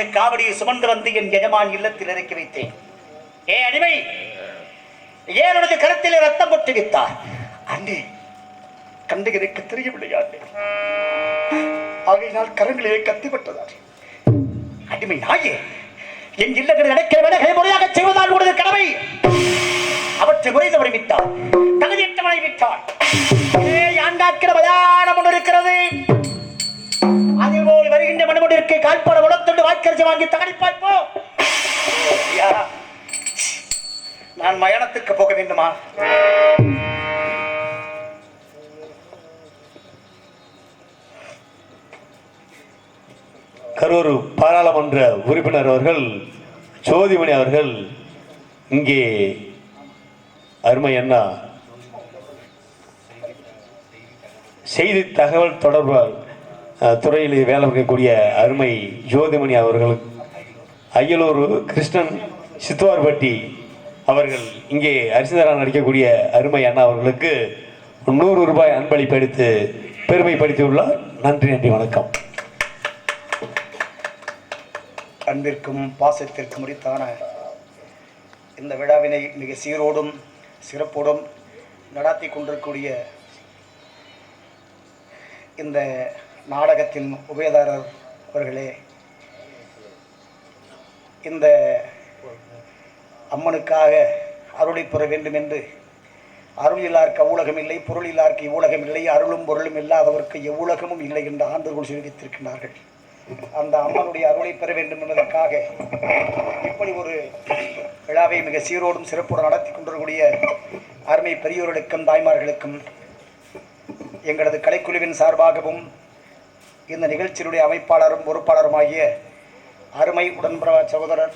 பச்சை காவடியை சுமந்து வந்து என் எஜமான் இல்லத்தில் இறக்கி வைத்தேன். ஏ அடிமை, ஏன் உனது கருத்திலே ரத்தம் கொட்டி வித்தார்? அண்ணே, கண்டு எனக்கு தெரியவில்லை அண்ணே. ஆகையினால் கரங்களிலே கத்திப்பட்டதார். அடிமை நாயே, என் இல்லத்தில் நடக்கிற வேலைகளை முறையாக செய்வதால் உனது கடமை. அவற்றை முறைதவரை விட்டார், தகுதியற்றவனை விட்டார். ஆண்டாக்கிற மயானம் ஒன்று இருக்கிறது. அதில் போல் வருகின்ற மனுமொழிற்கு கால்பட உலகத்தொண்டு வாய்க்கரிசி வாங்கி தகடிப்பாய்ப்போ. நான் மயானத்துக்கு போக வேண்டுமா? கரூர் பாராளுமன்ற உறுப்பினர் அவர்கள் ஜோதிமணி அவர்கள் இங்கே அருமை அண்ணா செய்தி தகவல் தொடர்பால் துறையில் வேலை பார்க்கக்கூடிய அருமை ஜோதிமணி அவர்கள், அய்யலூர் கிருஷ்ணன் சித்துவார்பட்டி அவர்கள் இங்கே அரிசிதரா நடிக்கக்கூடிய அருமை அண்ணா அவர்களுக்கு 100 ரூபாய் அன்பளிப்பு அளித்து பெருமைப்படுத்தியுள்ளார். நன்றி, நன்றி, வணக்கம். அன்பிற்கும் பாசத்திற்கும் உரித்தான இந்த விழாவினை மிக சீரோடும் சிறப்போடும் நடாத்தி கொண்டிருக்கூடிய இந்த நாடகத்தின் உபயதாரர் அவர்களே, இந்த அம்மனுக்காக அருளை பெற வேண்டும் என்று அருள் இல்லார்க்கு அவ்வுலகம் இல்லை, பொருள் இல்லார்க்கு இவ்வுலகம் இல்லை, அருளும் பொருளும் இல்லாதவருக்கு எவ்வுலகமும் இல்லை என்று ஆண்டவர்கள் தெரிவித்திருக்கின்றார்கள். அந்த அம்மனுடைய அருளை பெற வேண்டும் என்பதற்காக இப்படி ஒரு விழாவை மிக சீரோடும் சிறப்புடன் நடத்தி கொண்டிருக்கூடிய அருமை பெரியோர்களுக்கும் தாய்மார்களுக்கும் எங்களது கலைக்குழுவின் சார்பாகவும் இந்த நிகழ்ச்சியினுடைய அமைப்பாளரும் பொறுப்பாளருமாகிய அருமை உடன்பட சகோதரர்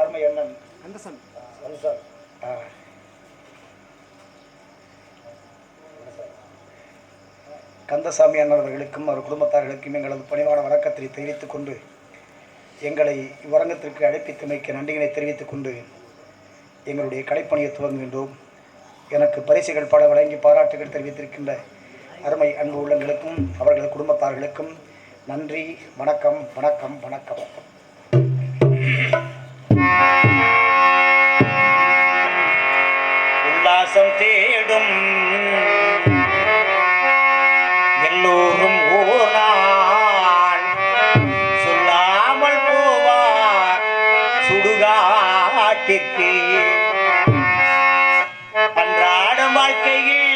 அருமை அண்ணன் கந்தசாமி அண்ணன் அவர்களுக்கும் அவர் குடும்பத்தார்களுக்கும் எங்களது பணிவான வணக்கத்தை தெரிவித்துக் கொண்டு, எங்களை இவ்வரங்கத்திற்கு அழைப்பித்தமைக்கு நன்றிகளை தெரிவித்துக் கொண்டு எங்களுடைய கலைப்பணியை துவங்குகின்றோம். எனக்கு பரிசுகள் பல வழங்கி பாராட்டுகள் தெரிவித்திருக்கின்ற அருமை அன்பு உள்ளங்களுக்கும் அவர்களது குடும்பத்தார்களுக்கும் நன்றி. வணக்கம், வணக்கம், வணக்கம். உல்லாசம் தேடும் எல்லோரும் ஓராள் சொல்லாமல் போவார் சுடுகாட்டிற்கு. அன்றாடும் வாழ்க்கையில்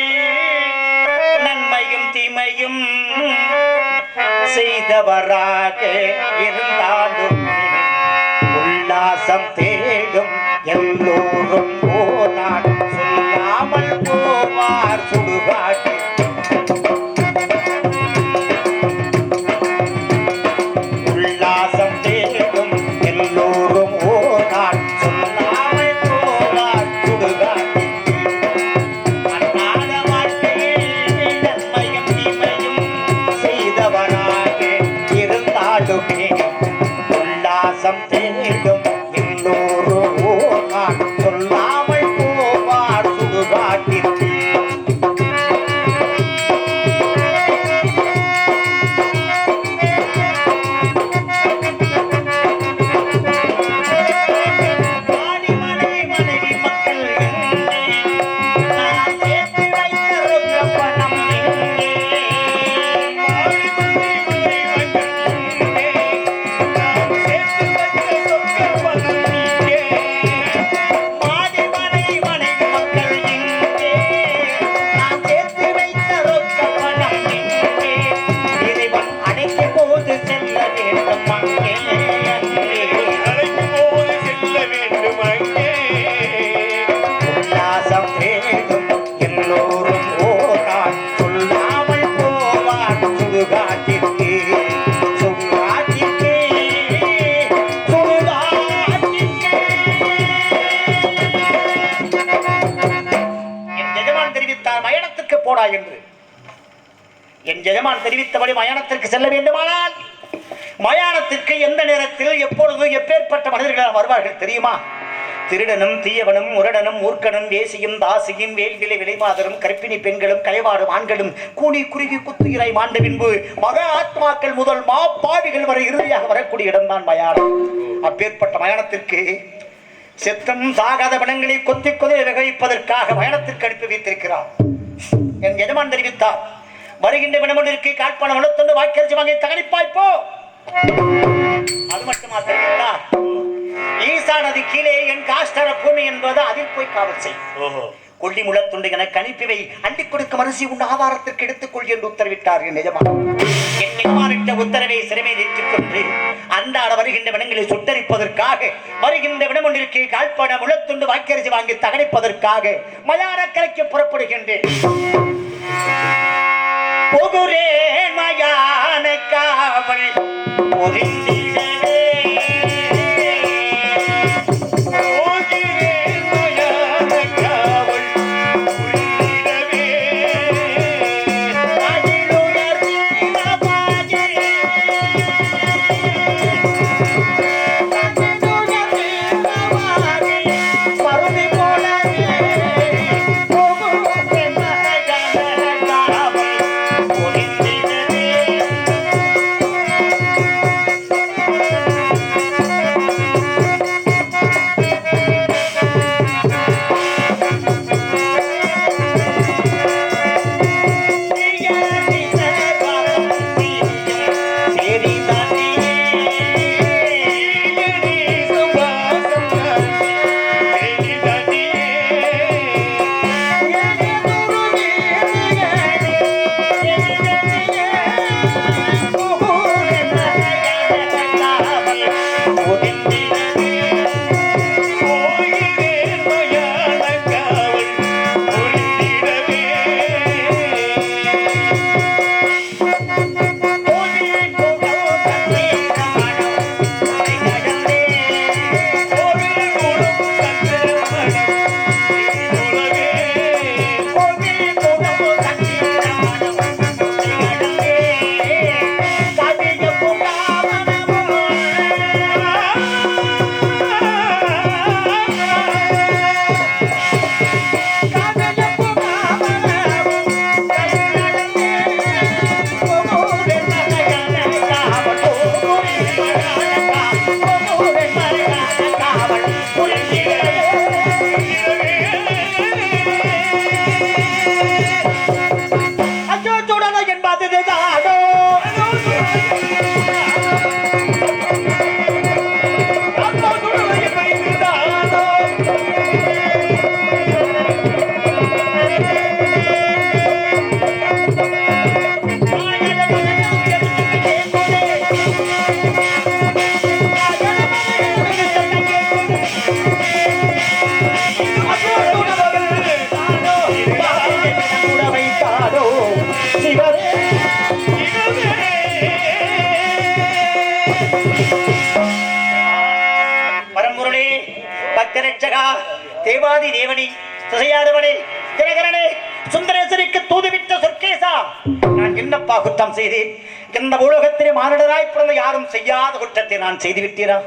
நன்மையும் தீமையும் செய்தவராக இருந்தாலும் உல்லாசம் தேடும் எல்லோரும் போனார் சொல்லாமல் போவார் சுடுகாட்டிற்கு. உல்லாசம் தேடும் எல்லோரும் சொல்லாமல் போவார் சுடுகாட்டிற்கு. என் எஜமான் தெரிவித்தபடி மயானத்திற்கு செல்ல வேண்டுமானால் மயானத்திற்கு எந்த நேரத்தில் எப்பொழுது எப்பேற்பட்ட மனிதர்கள் வருவார்கள் தெரியுமா? திருடனும் தீயவனும் முரடனும் மூர்க்கனும் வேசியும் தாசியும் வேல்விலை விலைமாதரும் கற்பிணி பெண்களும் கலைவாடும் ஆண்களும் கூனி குறுகி குத்துயிரை மாண்ட பின்பு மக ஆத்மாக்கள் முதல் மாப்பாவிகள் வரை இறுதியாக வரக்கூடிய இடம்தான் மயானம். அப்பேற்பட்ட மயானத்திற்கு செத்தம் சாகாத வனங்களை கொத்தி கொதி வகைப்பதற்காக மயானத்திற்கு அனுப்பி வைத்திருக்கிறார். என் எஜமான் தெரிவித்தார், வருகின்ற வினமொன்றிற்கு காட்பான வளர்த்தொண்டு வாக்கியரிசி வாங்கி தகனிப்பாய்ப்போ. அது மட்டுமா தெரிவித்தார், ஈசா நதி கீழே என் காஷ்டர பூமி என்பது அதில் போய் காவல் செய். கொல்லி முளத்துண்டு என கணிப்பிவை அண்டிக் கொடுக்கும் அரிசி உண்டு ஆதாரத்திற்கு எடுத்துக்கொள் என்று உத்தரவிட்டார் என் எஜமானிட்ட உத்தரவை சிறுமை நிறுத்திக் கொண்டு அன்றாட வருகின்ற வினங்களை சுட்டரிப்பதற்காக வருகின்ற வினம் ஒன்றிற்கு கால்பட முளத்துண்டு வாக்கியரிசி வாங்கி தகனிப்பதற்காக மயானக்கரைக்கு புறப்படுகின்றேன். போகுரேன் மயான காவல் புரிந்திடவே தேவாதி தேவனி திசையாதவனே தினகரனே சுந்தரேசருக்கு தூதுவிட்ட சொர்க்கேசா, நான் என்னப்பா குற்றம் செய்தேன்? இந்த உலகத்திலே மானிடராய் பிறந்த யாரும் செய்யாத குற்றத்தை நான் செய்துவிட்டீரா?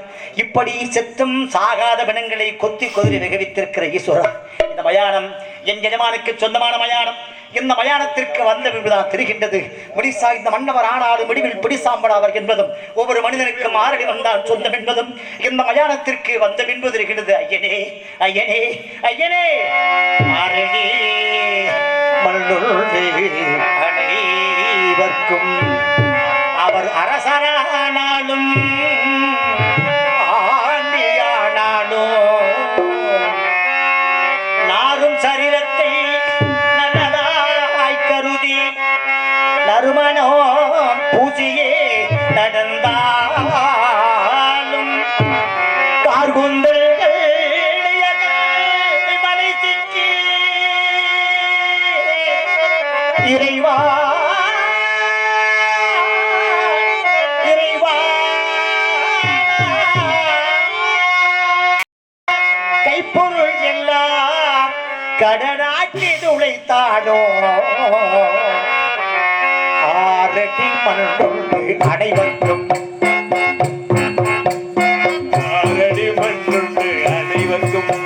இப்படி செத்தும் சாகாத பிணங்களை கொத்தி கொதிரி மிகவித்திருக்கிற ஈஸ்வரா, இந்த மயானம் என் எஜமானுக்கு சொந்தமான மயானம். இந்த மயானத்திற்கு வந்த பின்புதான் தெரிகின்றது, முடிசா இந்த மன்னவர் ஆனாலும் முடிவில் பிடிசாம்படாவர் என்பதும் ஒவ்வொரு மனிதனுக்கும் ஆரடி வந்தான் சொந்தம் என்பதும் இந்த மயானத்திற்கு வந்த பின்பு தெரிகிறது. ஐயனே ஐயனே ஐயனே, ஆரணி அனைவர்க்கும் அவர் அரசரானாலும் ஆண்டியானாலும் நாரும் சரீரத்தை நறுமணோ பூசியே நடந்தாலும் கார்குந்தல்கள் மலை சிக்கி இறைவா இறைவா கைப்பொருள் எல்லாம் கடனாக்கி துளைத்தானோ அனைவருக்கும் அனைவருக்கும்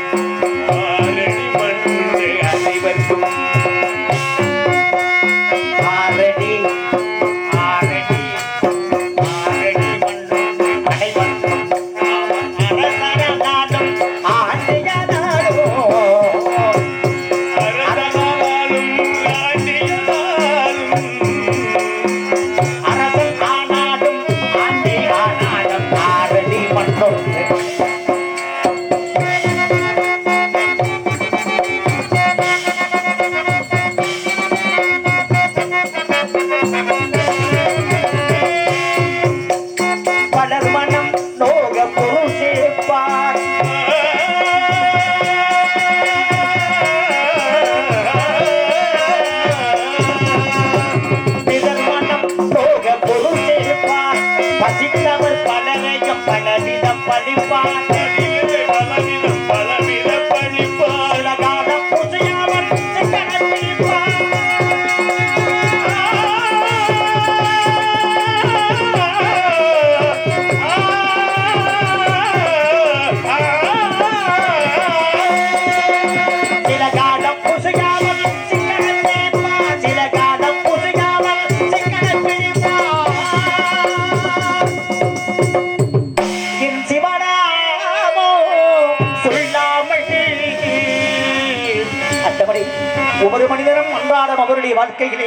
மனிதனும் அன்றாடம் அவருடைய வாழ்க்கையிலே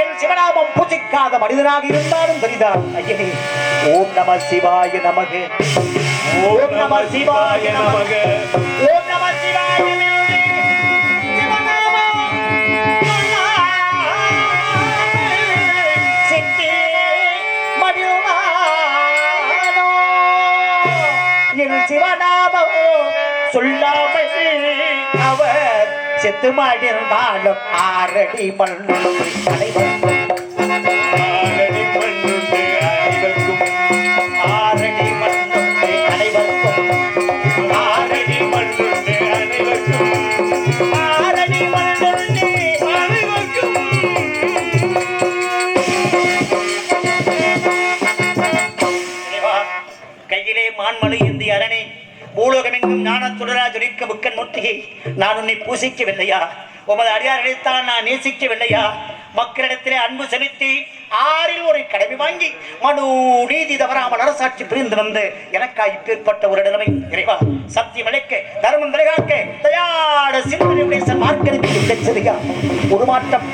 என் சிவநாமம் பூஜிக்காத மனிதனாக இருந்தாலும் சரிதான் ஐயனே. ஓம் நம சிவாய நமக, ஓம் நம சிவாய நமக, ஓம் நம சிவாய நமக. சிவநாமம் சொல்லாமல் அவர் செத்து மடிந்தாலும் ஆரடி மண்ணு அனைவருக்கும், ஆரடி மண்ணுண்டு அனைவருக்கும், ஆரடி மண்ணுண்டு அனைவருக்கும், ஆரடி மண்ணுண்டு அனைவருக்கும், ஆரடி மண்ணுண்டு அனைவருக்கும். கையிலே மான்மலை இந்திய அரணே, பூலோகமெங்கும் ஞான சுடரா ஜொலிக்க முக்கன் முற்றுகை, நான் உன்னை பூசிக்கவில்லையா? உமது அடியாரிடத்தான் நான் நேசிக்கவில்லையா? மக்களிடத்திலே அன்பு செலுத்தி ஆறில் ஒரு கடமை வாங்கி மனு நீதி தவறாமல் அரசாட்சி பிரிந்து வந்து எனக்காய் இப்பேற்பட்ட ஒரு நிலைமை இறைவா சத்தியம் அழைக்க தர்மம் தலைகாக்க தயார சிந்தனை மார்க்கெடுக்க உருமாற்றம்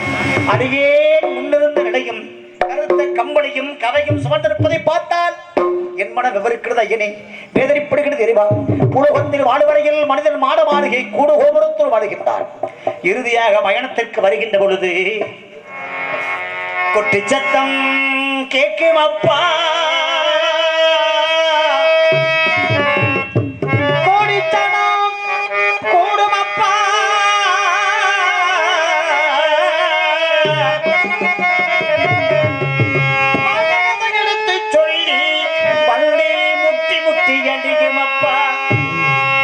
அதையே முன்னிருந்த நிலையும் கருத்த கம்பளையும் கவையும் சுமந்திருப்பதை பார்த்தால் என் மனம் விவரிக்கிறது ஐயனே, வேதனைப்படுகிறது இறைவா. புலகத்தில் வாழ்வரையில் மனிதன் மாட மாளிகை கூடு கோபுரத்தில் வாழ்கின்றார். இறுதியாக பயணத்திற்கு வருகின்ற பொழுது கொட்டி சத்தம் கேட்கும் அப்பா, கோடித்தனம் கூடும் அப்பா,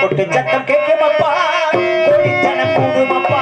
கொட்டு சத்தம் கேட்கும் அப்பா, கோடித்தனம் கூடும் அப்பா.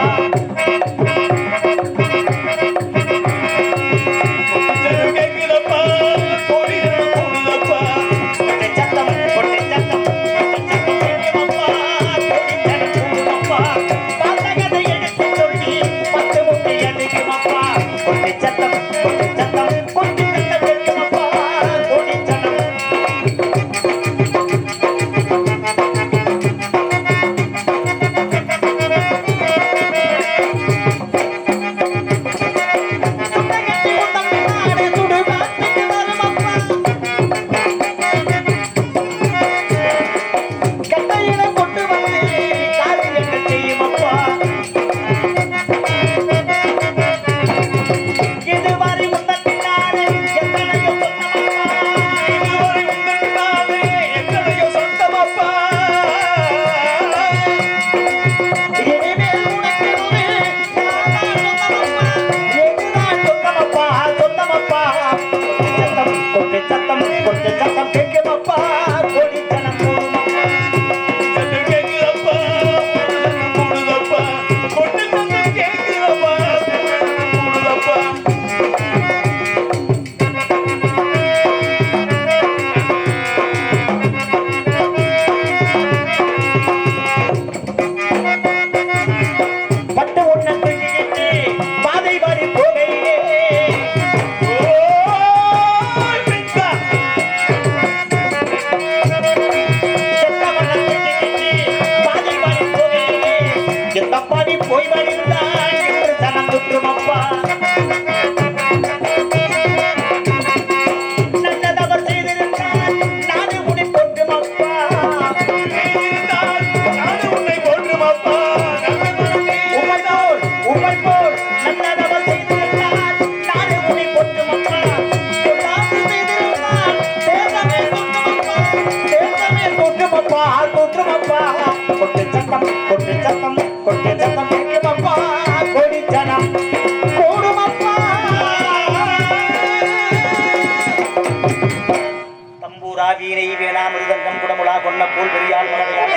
வீணை வேணா மிருதங்கம் குடமுலா கொன்ன போல் பெரியால் மலரையால்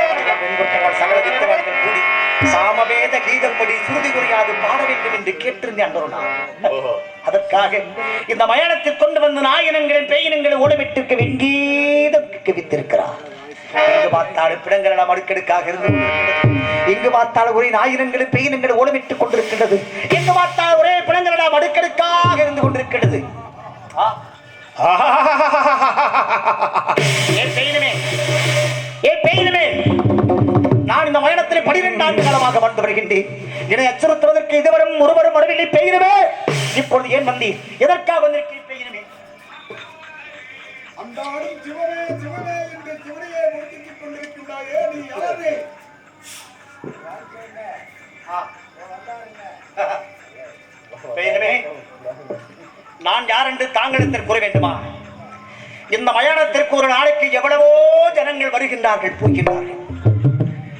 சகல வித்தவான்கள் கூடி சாமவேத கீதப்படி சுருதி குறியாது பாட வேண்டும் என்று கேட்டிருந்தேன். அதற்காக இந்த மயானத்தில் கொண்டு வந்து நாயினங்களின் பெயினங்களை ஓடமிட்டிருக்க வெங்கீதம் வித்திருக்கிறார். எங்கு பார்த்தாலும் பிடங்களெல்லாம் அடுக்கடுக்காக இருந்து எங்கு பார்த்தாலும் ஒரே ஆயிரங்களும் பெயினங்களை ஓடமிட்டுக் கொண்டிருக்கின்றது. எங்கு பார்த்தாலும் ஒரே பிடங்களெல்லாம் அடுக்கடுக்காக இருந்து கொண்டிருக்கிறது. நான் இந்த மயானத்தில் 12 ஆண்டு காலமாக வாழ்ந்து வருகின்றேன். என்னை அச்சுறுத்துவதற்கு இதுவரும் ஒருவரும் வரவில்லை. பெய்யணுமே, இப்பொழுது ஏன் வந்தீர்? எதற்காக வந்திருக்கீர்? பெய்யணுமே, அந்த ஆடும் சிவனே சிவனே என்று சிவனையே முடித்துக் கொண்டிருக்கின்றாயே, நீ யாரு? பெய்யணுமே, நான் யார் என்று தாங்களிடத்தில் கூற வேண்டுமா? இந்த மயானத்திற்கு ஒரு நாளைக்கு எவ்வளவோ ஜனங்கள் வருகின்றார்கள், போகின்றார்கள்.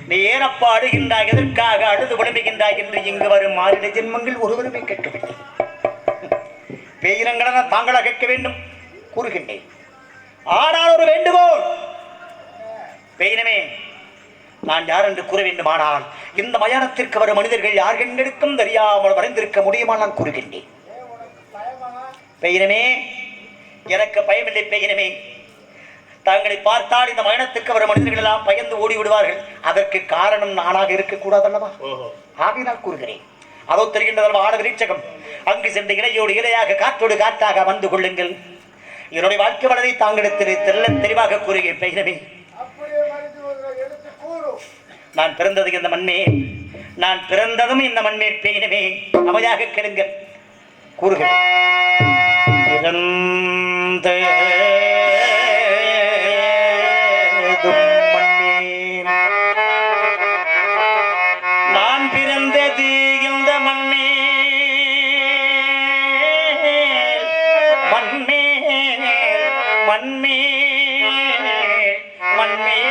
நீ ஏனப்பா அழுகின்றாய்? எதற்காக அழுது விளம்புகின்றாய் என்று இங்கு வரும் மாறிட ஜென்மங்கள் ஒருவருமே கேட்கவில்லை. பேயினங்களென தாங்களா கேட்க வேண்டும்? கூறுகின்றேன். ஆனால் ஒரு வேண்டுகோள். பேயினமே, நான் யார் என்று கூற வேண்டுமானால் இந்த மயானத்திற்கு வரும் மனிதர்கள் யார் என்றெடுக்கும் தெரியாமல் வரைந்திருக்க முடியுமா? நான் கூறுகின்றேன். பெயினமே, எனக்கு பயமில்லை. பெயினமே, தாங்களை பார்த்தால் இந்த மயணத்துக்கு வரும் மனிதர்கள் எல்லாம் பயந்து ஓடி விடுவார்கள். அதற்கு காரணம் நானாக இருக்கக்கூடாது அல்லவா? ஆகினால் கூறுகிறேன். அதோ தெரிகின்றதல்வா ஆட விருட்சகம். அங்கு சென்று இலையோடு இலையாக காற்றோடு காற்றாக வந்து கொள்ளுங்கள். என்னுடைய வாழ்க்கை வளரை தாங்களிடத்தில் தெளிவாக கூறுகிறேன். பெயினமே, நான் பிறந்தது இந்த மண்ணே, நான் பிறந்ததும் இந்த மண்ணே. பெயினமே, அமையாக கேளுங்கள். கூறுகிறேன். நான் பிறந்தது இந்த மண்ணே, மண்ணே மண்ணே மண்ணே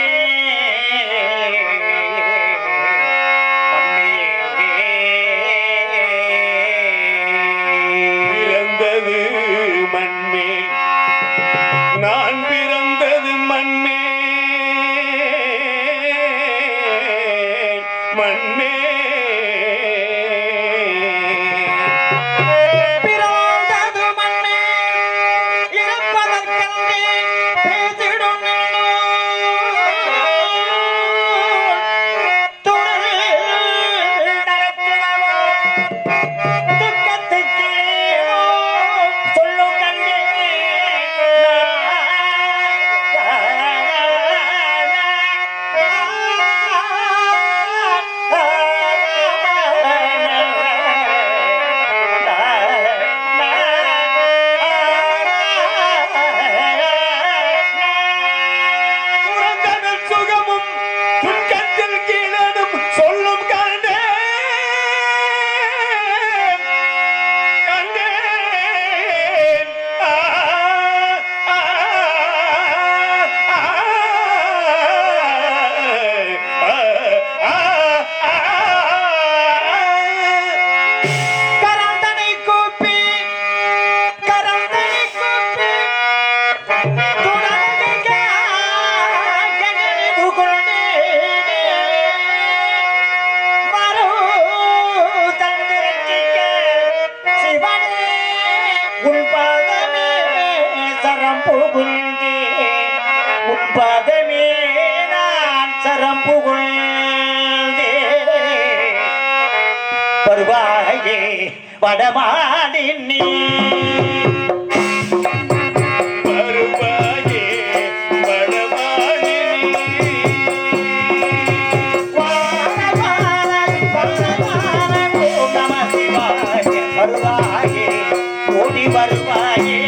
பதமே நான் சரம் புகழ்ந்தே வருவாயே வடமாடி நீ வருவாயே வடமாடி வருவாயே ஓடி வருவாயே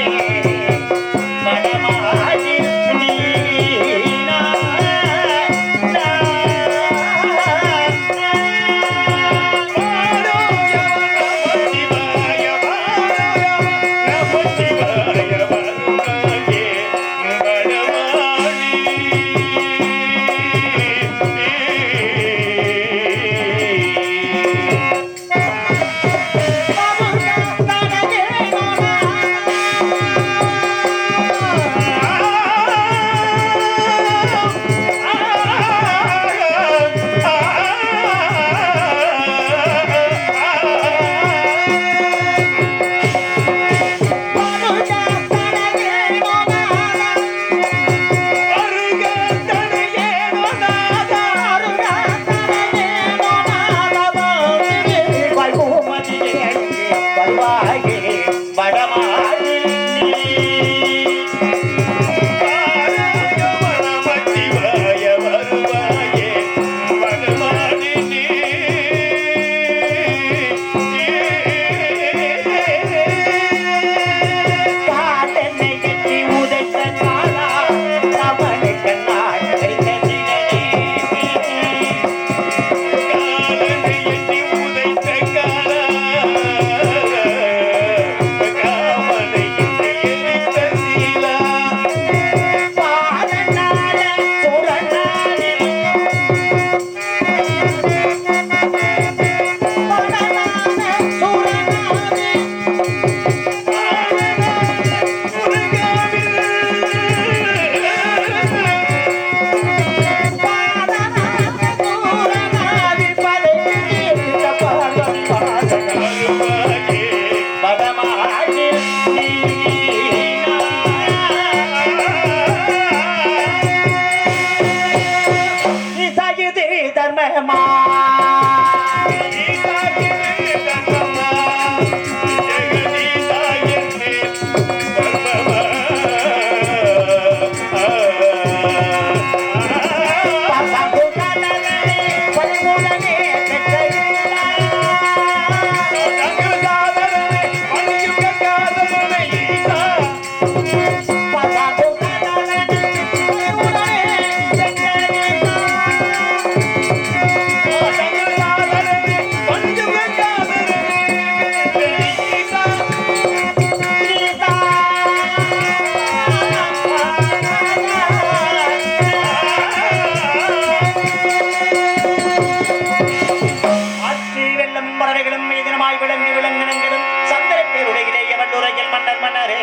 மன்னர் மன்னரே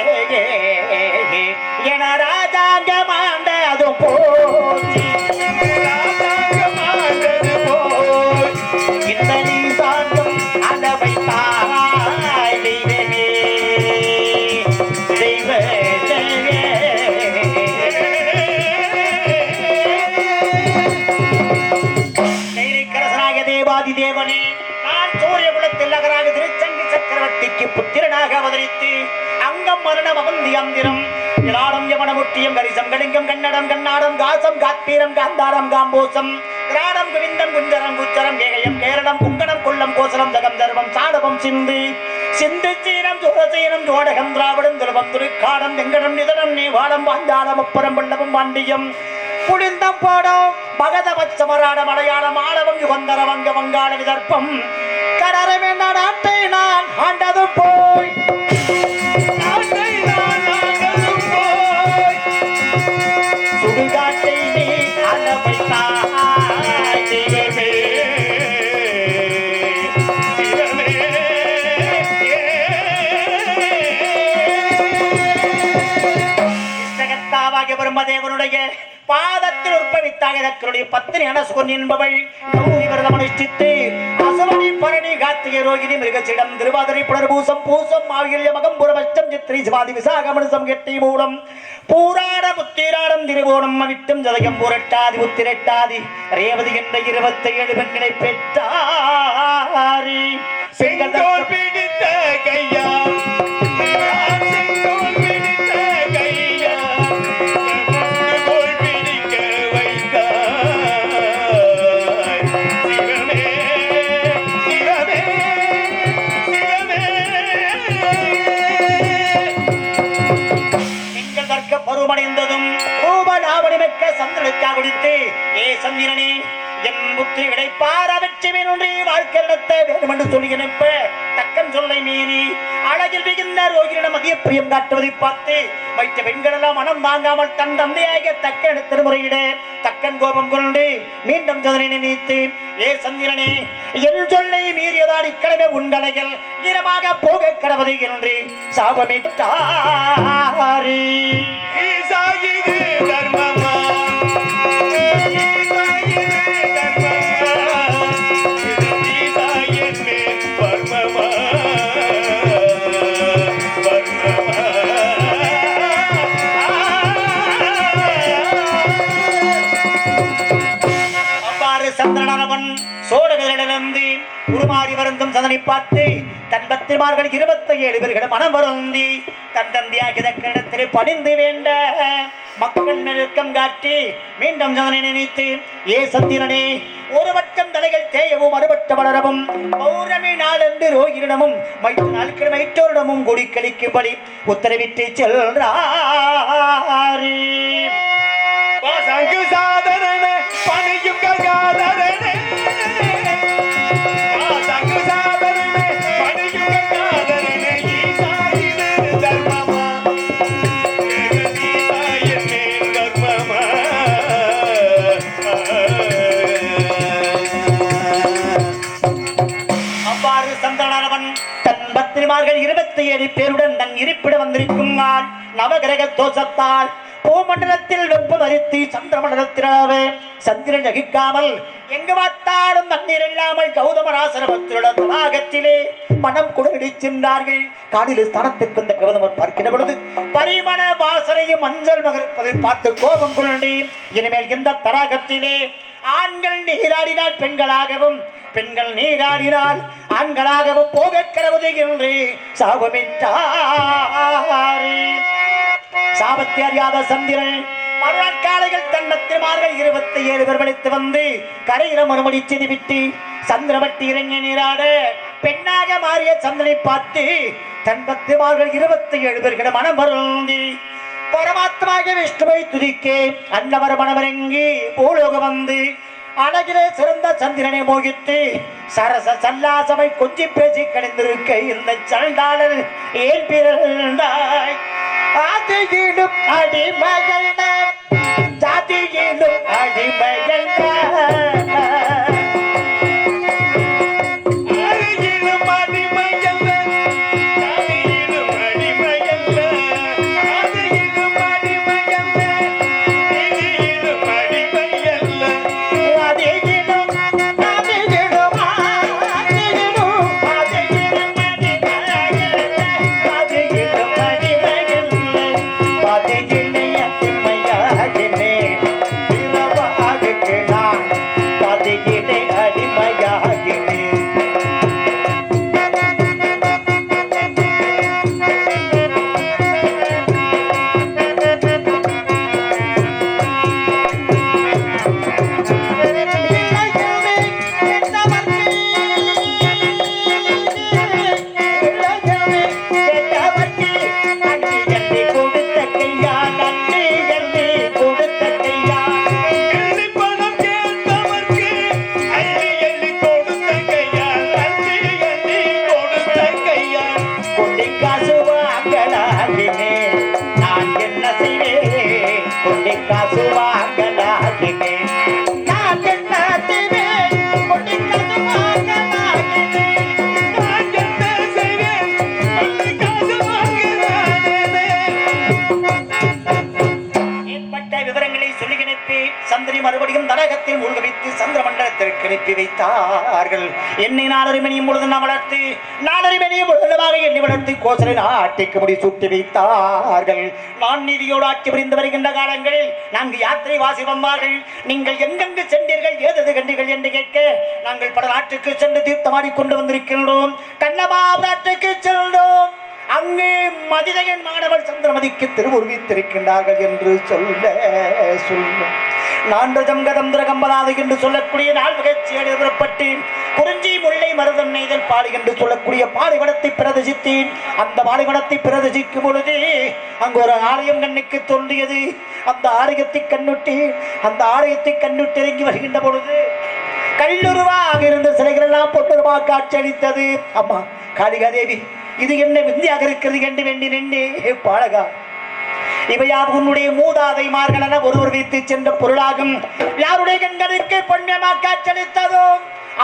என ராஜாங்கமாண்ட அது போச்சு இந்த நீ சார்ந்தும் அளவை தாய் தெய்வமே தேவாதி தேவனே நான் சூரிய குலத்தில் நகராக திருச்சங்கி சக்கரவர்த்திக்கு புத்திரனாக அவதரித்து அங்கம் மரணம் அவந்தி அந்திரம் இலாடம் யமனமுட்டியம் கரிசம் கலிங்கம் கன்னடம் கண்ணாடம் காசம் காத்தீரம் காந்தாரம் காம்போசம் கிராடம் குவிந்தம் குஞ்சரம் குச்சரம் கேகயம் கேரளம் குங்கணம் கொல்லம் கோசலம் தகம் தர்மம் சாடவம் சிந்து சிந்து சீனம் சுரசீனம் ஜோடகம் திராவிடம் துருவம் துருக்காடம் வெங்கடம் நிதனம் நேவாடம் பாஞ்சாலம் அப்பரம் பல்லவம் பாண்டியம் புளிந்தம் பாடம் பகதவச்சமராட மலையாளம் ஆளவம் யுகந்தர வங்க வங்காள விதர்ப்பம் கடரமென்ன நாட்டை நான் ஆண்டது போய் சுடுகாட்டை நீ அளவை தாய் தெய்வமே கிருஷ்ணகர்த்தாவாகிய பிரம்மதேவனுடைய பாதத்தில் உற்பவித்தாக இதற்குடைய பத்தினி அனசுகன் என்பவள் கௌரி விரதம் அனுஷ்டித்து அசுவனி பரணி கார்த்திகை ரோகிணி மிருகச்சிடம் திருவாதிரை புனர்பூசம் பூசம் மாவியல்ய மகம் புறமஷ்டம் சித்திரை சிவாதி விசாகமனுசம் கெட்டி மூலம் பூராட புத்திராடம் திருவோணம் அவிட்டும் ஜதயம் புரட்டாதி புத்திரட்டாதி ரேவதி என்ற 27 பெண்களை பெற்றாரி செங்கோல் பிடித்த கையா பருவமடைந்ததும் ரூபநாவணிமிக்க சந்திரனுக்காக குடித்து ஏ சந்திரனே என் புத்திரிகளை பாராவற்றின் ஒன்றே வாழ்க்கை நடத்த வேண்டும் என்று சொல்லி நினைப்ப தக்கன் சொல்லை மீறி அழகில் மிகுந்த ரோகிணிடம் அதிக பிரியம் காட்டுவதை பார்த்து வைத்த பெண்கள் எல்லாம் மனம் வாங்காமல் தன் தந்தையாகிய தக்கன் திருமுறையிட தக்கன் கோபம் கொண்டு மீண்டும் சந்திரனை நினைத்து ஏ சந்திரனே என் சொல்லை மீறியதால் இக்கடமை உண்டலைகள் ஈரமாக போக கடவுதை என்று சாபமிட்டாரி தர்மமா சந்திரனவன் சோழர்களிடமிருந்து உருமாறி வருந்தும் சதனை பார்த்து தன் பத்திரிமார்கள் 27 பேர்களிடம் மனம் வருந்தி தன் தந்தையாகிய கிடத்திலே பணிந்து வேண்ட மக்கள் நெருக்கம் காட்டி மீண்டும் சதனை நினைத்து ஏ சந்திரனே ஒரு பட்டம் தலைகள் தேயவும் அறுபட்ட வளரவும் பௌர்ணமி நாளன்று ரோகிரிடமும் மைத்து நாட்கள் மைத்தோரிடமும் கூடி கழிக்கும்படி உத்தரவிட்டு செல்றாரி சாதனே பணியும் கங்காதரனே சாதனே பணியும் கங்காதரனே ஈசாயினே தர்மமா ஈசாயினே தர்மமா அவ்வாறு சந்திரனவன் தன் பத்திரிமார்கள் 27 பேருடன் தன் இருப்பிட வந்திருக்கும் நாள் நவகிரக தோஷத்தால் பூமண்டலத்தில் வெப்பம் அரித்து சந்திரமண்டலத்தினாவே சந்திரன் ஜகிக்காமல் எங்கு பார்த்தாலும் தண்ணீர் இல்லாமல் கௌதமராசரமத்திலுள்ள தடாகத்திலே மனம் குடடி சென்றார்கள். காணில் ஸ்தானத்துக்கு இந்த கௌதமர் பார்க்கிற பொழுது பரிமள வாசனையும் மஞ்சள் மகர்ப்பதை பார்த்து கோபம் கொண்டு இனிமேல் இந்த தடாகத்திலே ஆண்கள் நீராடினால் பெண்களாகவும் பெண்கள் நீராடினால் ஆண்களாகவும் போக கிடவது என்று சாபமிட்டாரே. சாபத்தை அறியாத சந்திரன் மறுநாள் காலையில் தன் பத்திரிமார்கள் 27 பேர் வலித்து வந்து கரையில மறுமொழி செய்து விட்டு சந்திரவட்டி இறங்கி நீராட பெண்ணாக மாறிய சந்திரனை பார்த்து தன் பத்திரிமார்கள் 27 பேர்களிடம் மனம் வருந்தி பரமாத்மாக விஷ்ணுவை துதிக்கே அன்னவர் மனமரங்கி பூலோக வந்து அழகிலே சிறந்த சந்திரனை மோகித்து சரச சல்லாசமை கொஞ்சி பேசி கணிந்திருக்க இந்த சண்டாளர் ஏன் பிறந்தாய்? ஆதியிலும் அடிமகள் ஜாதியிலும் அடிமகள் ஆதியிலும் அடிமகள் ஜாதியிலும் அடிமகள் கொண்டை காசு வாங்கலாகினே நான் என்ன செய்வேன் கொண்டை காசு வாங்கலாகினே நான் என்ன செய்வேன் கொண்டை காசு வாங்கலாகினே நான் என்ன செய்வேன் கொண்டை காசு வாங்கலாகினே ஏற்பட்ட விவரங்களை சொல்லி கிணப்பி சந்திரி மறுபடியும் தடகத்தில் மூழ்க வைத்து சந்திர மண்டலத்திற்கு அனுப்பி வைத்தார்கள். என்னை 4 மணியும் பொழுது நான் வளர்த்து 4 மணியும் பொழுதுமாக எண்ணி வளர்த்து கோசலை நாட்டிற்கு முடி சூட்டி வைத்தார்கள். நான் நீதியோடு ஆட்சி புரிந்து வருகின்ற காலங்களில் நான்கு யாத்திரை வாசி வந்தார்கள். நீங்கள் எங்கெங்கு சென்றீர்கள் ஏதது கண்டீர்கள் என்று கேட்க நாங்கள் பல நாட்டுக்கு சென்று தீர்த்தமாடி கொண்டு வந்திருக்கின்றோம். கண்ணமாபுரத்துக்கு சென்றோம். அங்கே மதிதையன் மாணவர் சந்திரமதிக்கு திருவுருவித்திருக்கின்றார்கள் என்று சொல்ல நான்கதம் கம்பலாது என்று சொல்லக்கூடிய நாள் முகழ்ச்சியோடு புறப்பட்டு குறிஞ்சி முல்லை மருதம் நெய்தல் பாடு என்று சொல்லக்கூடிய பாலைவனத்தை பிரதசித்தேன். அந்த பாலைவனத்தை பிரதசிக்கும் பொழுது அங்கு ஒரு ஆலயம் கண்ணுக்கு தோன்றியது. அந்த ஆலயத்தை கண்ணுட்டு இறங்கி வருகின்ற பொழுது கல்லுருவாக இருந்த சிலைகள் எல்லாம் பொன்னுருவாக காட்சியளித்தது. அம்மா காளிகாதேவி, இது என்ன விந்தியாக இருக்கிறது என்று வேண்டி நின்றே பாலகா, இவையார் உன்னுடைய மூதாதைமார்கள் என ஒருவர் வைத்து சென்ற பொருளாகும். யாருடைய கண்களுக்கு பொன்னியமாக காட்சியளித்ததோ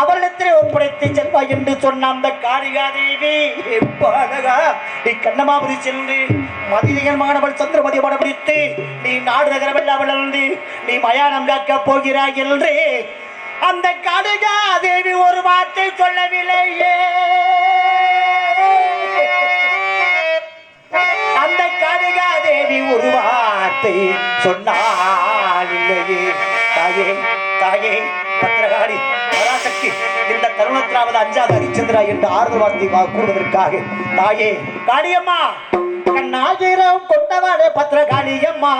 அவரிடத்திலே ஒப்படைத்து செல்வாய் என்று சொன்ன அந்த காளிகாதேவி பாலகா, நீ கண்ணமாபுரி சென்று மதியன் மாணவள் சந்திரமதி படப்பிடித்து நீ நாடு நகரமெல்லாம் வளர்ந்து நீ மயானம் காக்க போகிறாய் என்று அந்த காளிகாதேவி ஒரு வார்த்தை சொல்லவில்லையே. அந்த காளிகாதேவி ஒரு வார்த்தை சொன்னால் இல்லையே. தாயே தாயே பத்திரகாளி பராசக்தி, இந்த தருணத்திலாவது அஞ்சாவது ஹரிச்சந்திரா என்று ஆறுதல் வார்த்தை கூறுவதற்காக தாயே காளியம்மா கண்ணாயிரம் கொண்டவாளே பத்திரகாளியம்மா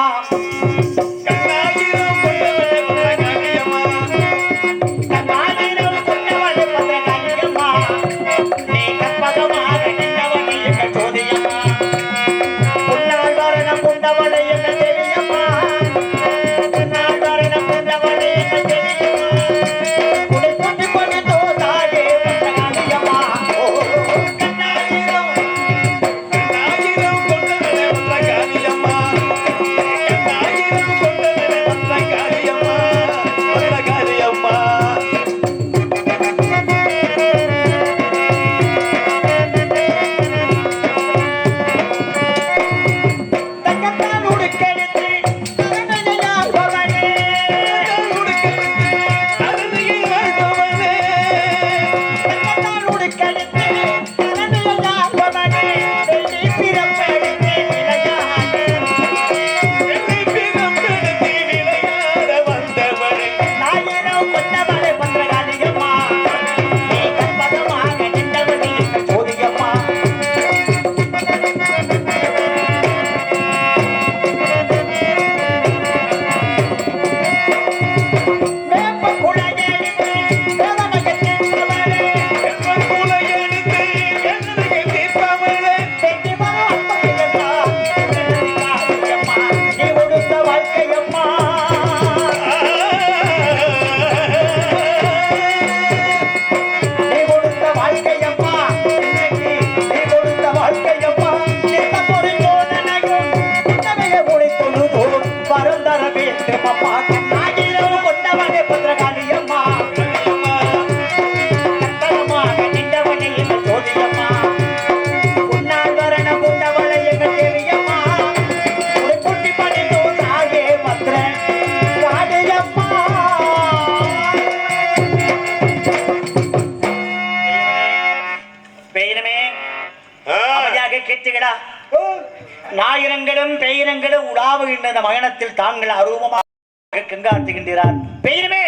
ஞாயிரங்களும் பெயரங்களும் உலாவுகின்ற இந்த மகனத்தில் தாங்கள் அரூபமாக கங்காட்டுகின்றார். பெயருமே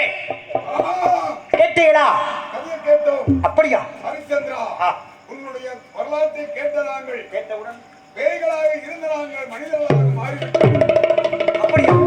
கேட்டீங்களா? அப்படியா ஹரிச்சந்திரா, உன்னுடைய வரலாற்றை கேட்ட நாங்கள் கேட்டவுடன் பேய்களாக இருந்த நாங்கள் மனிதர்களாக மாறி. அப்படியா?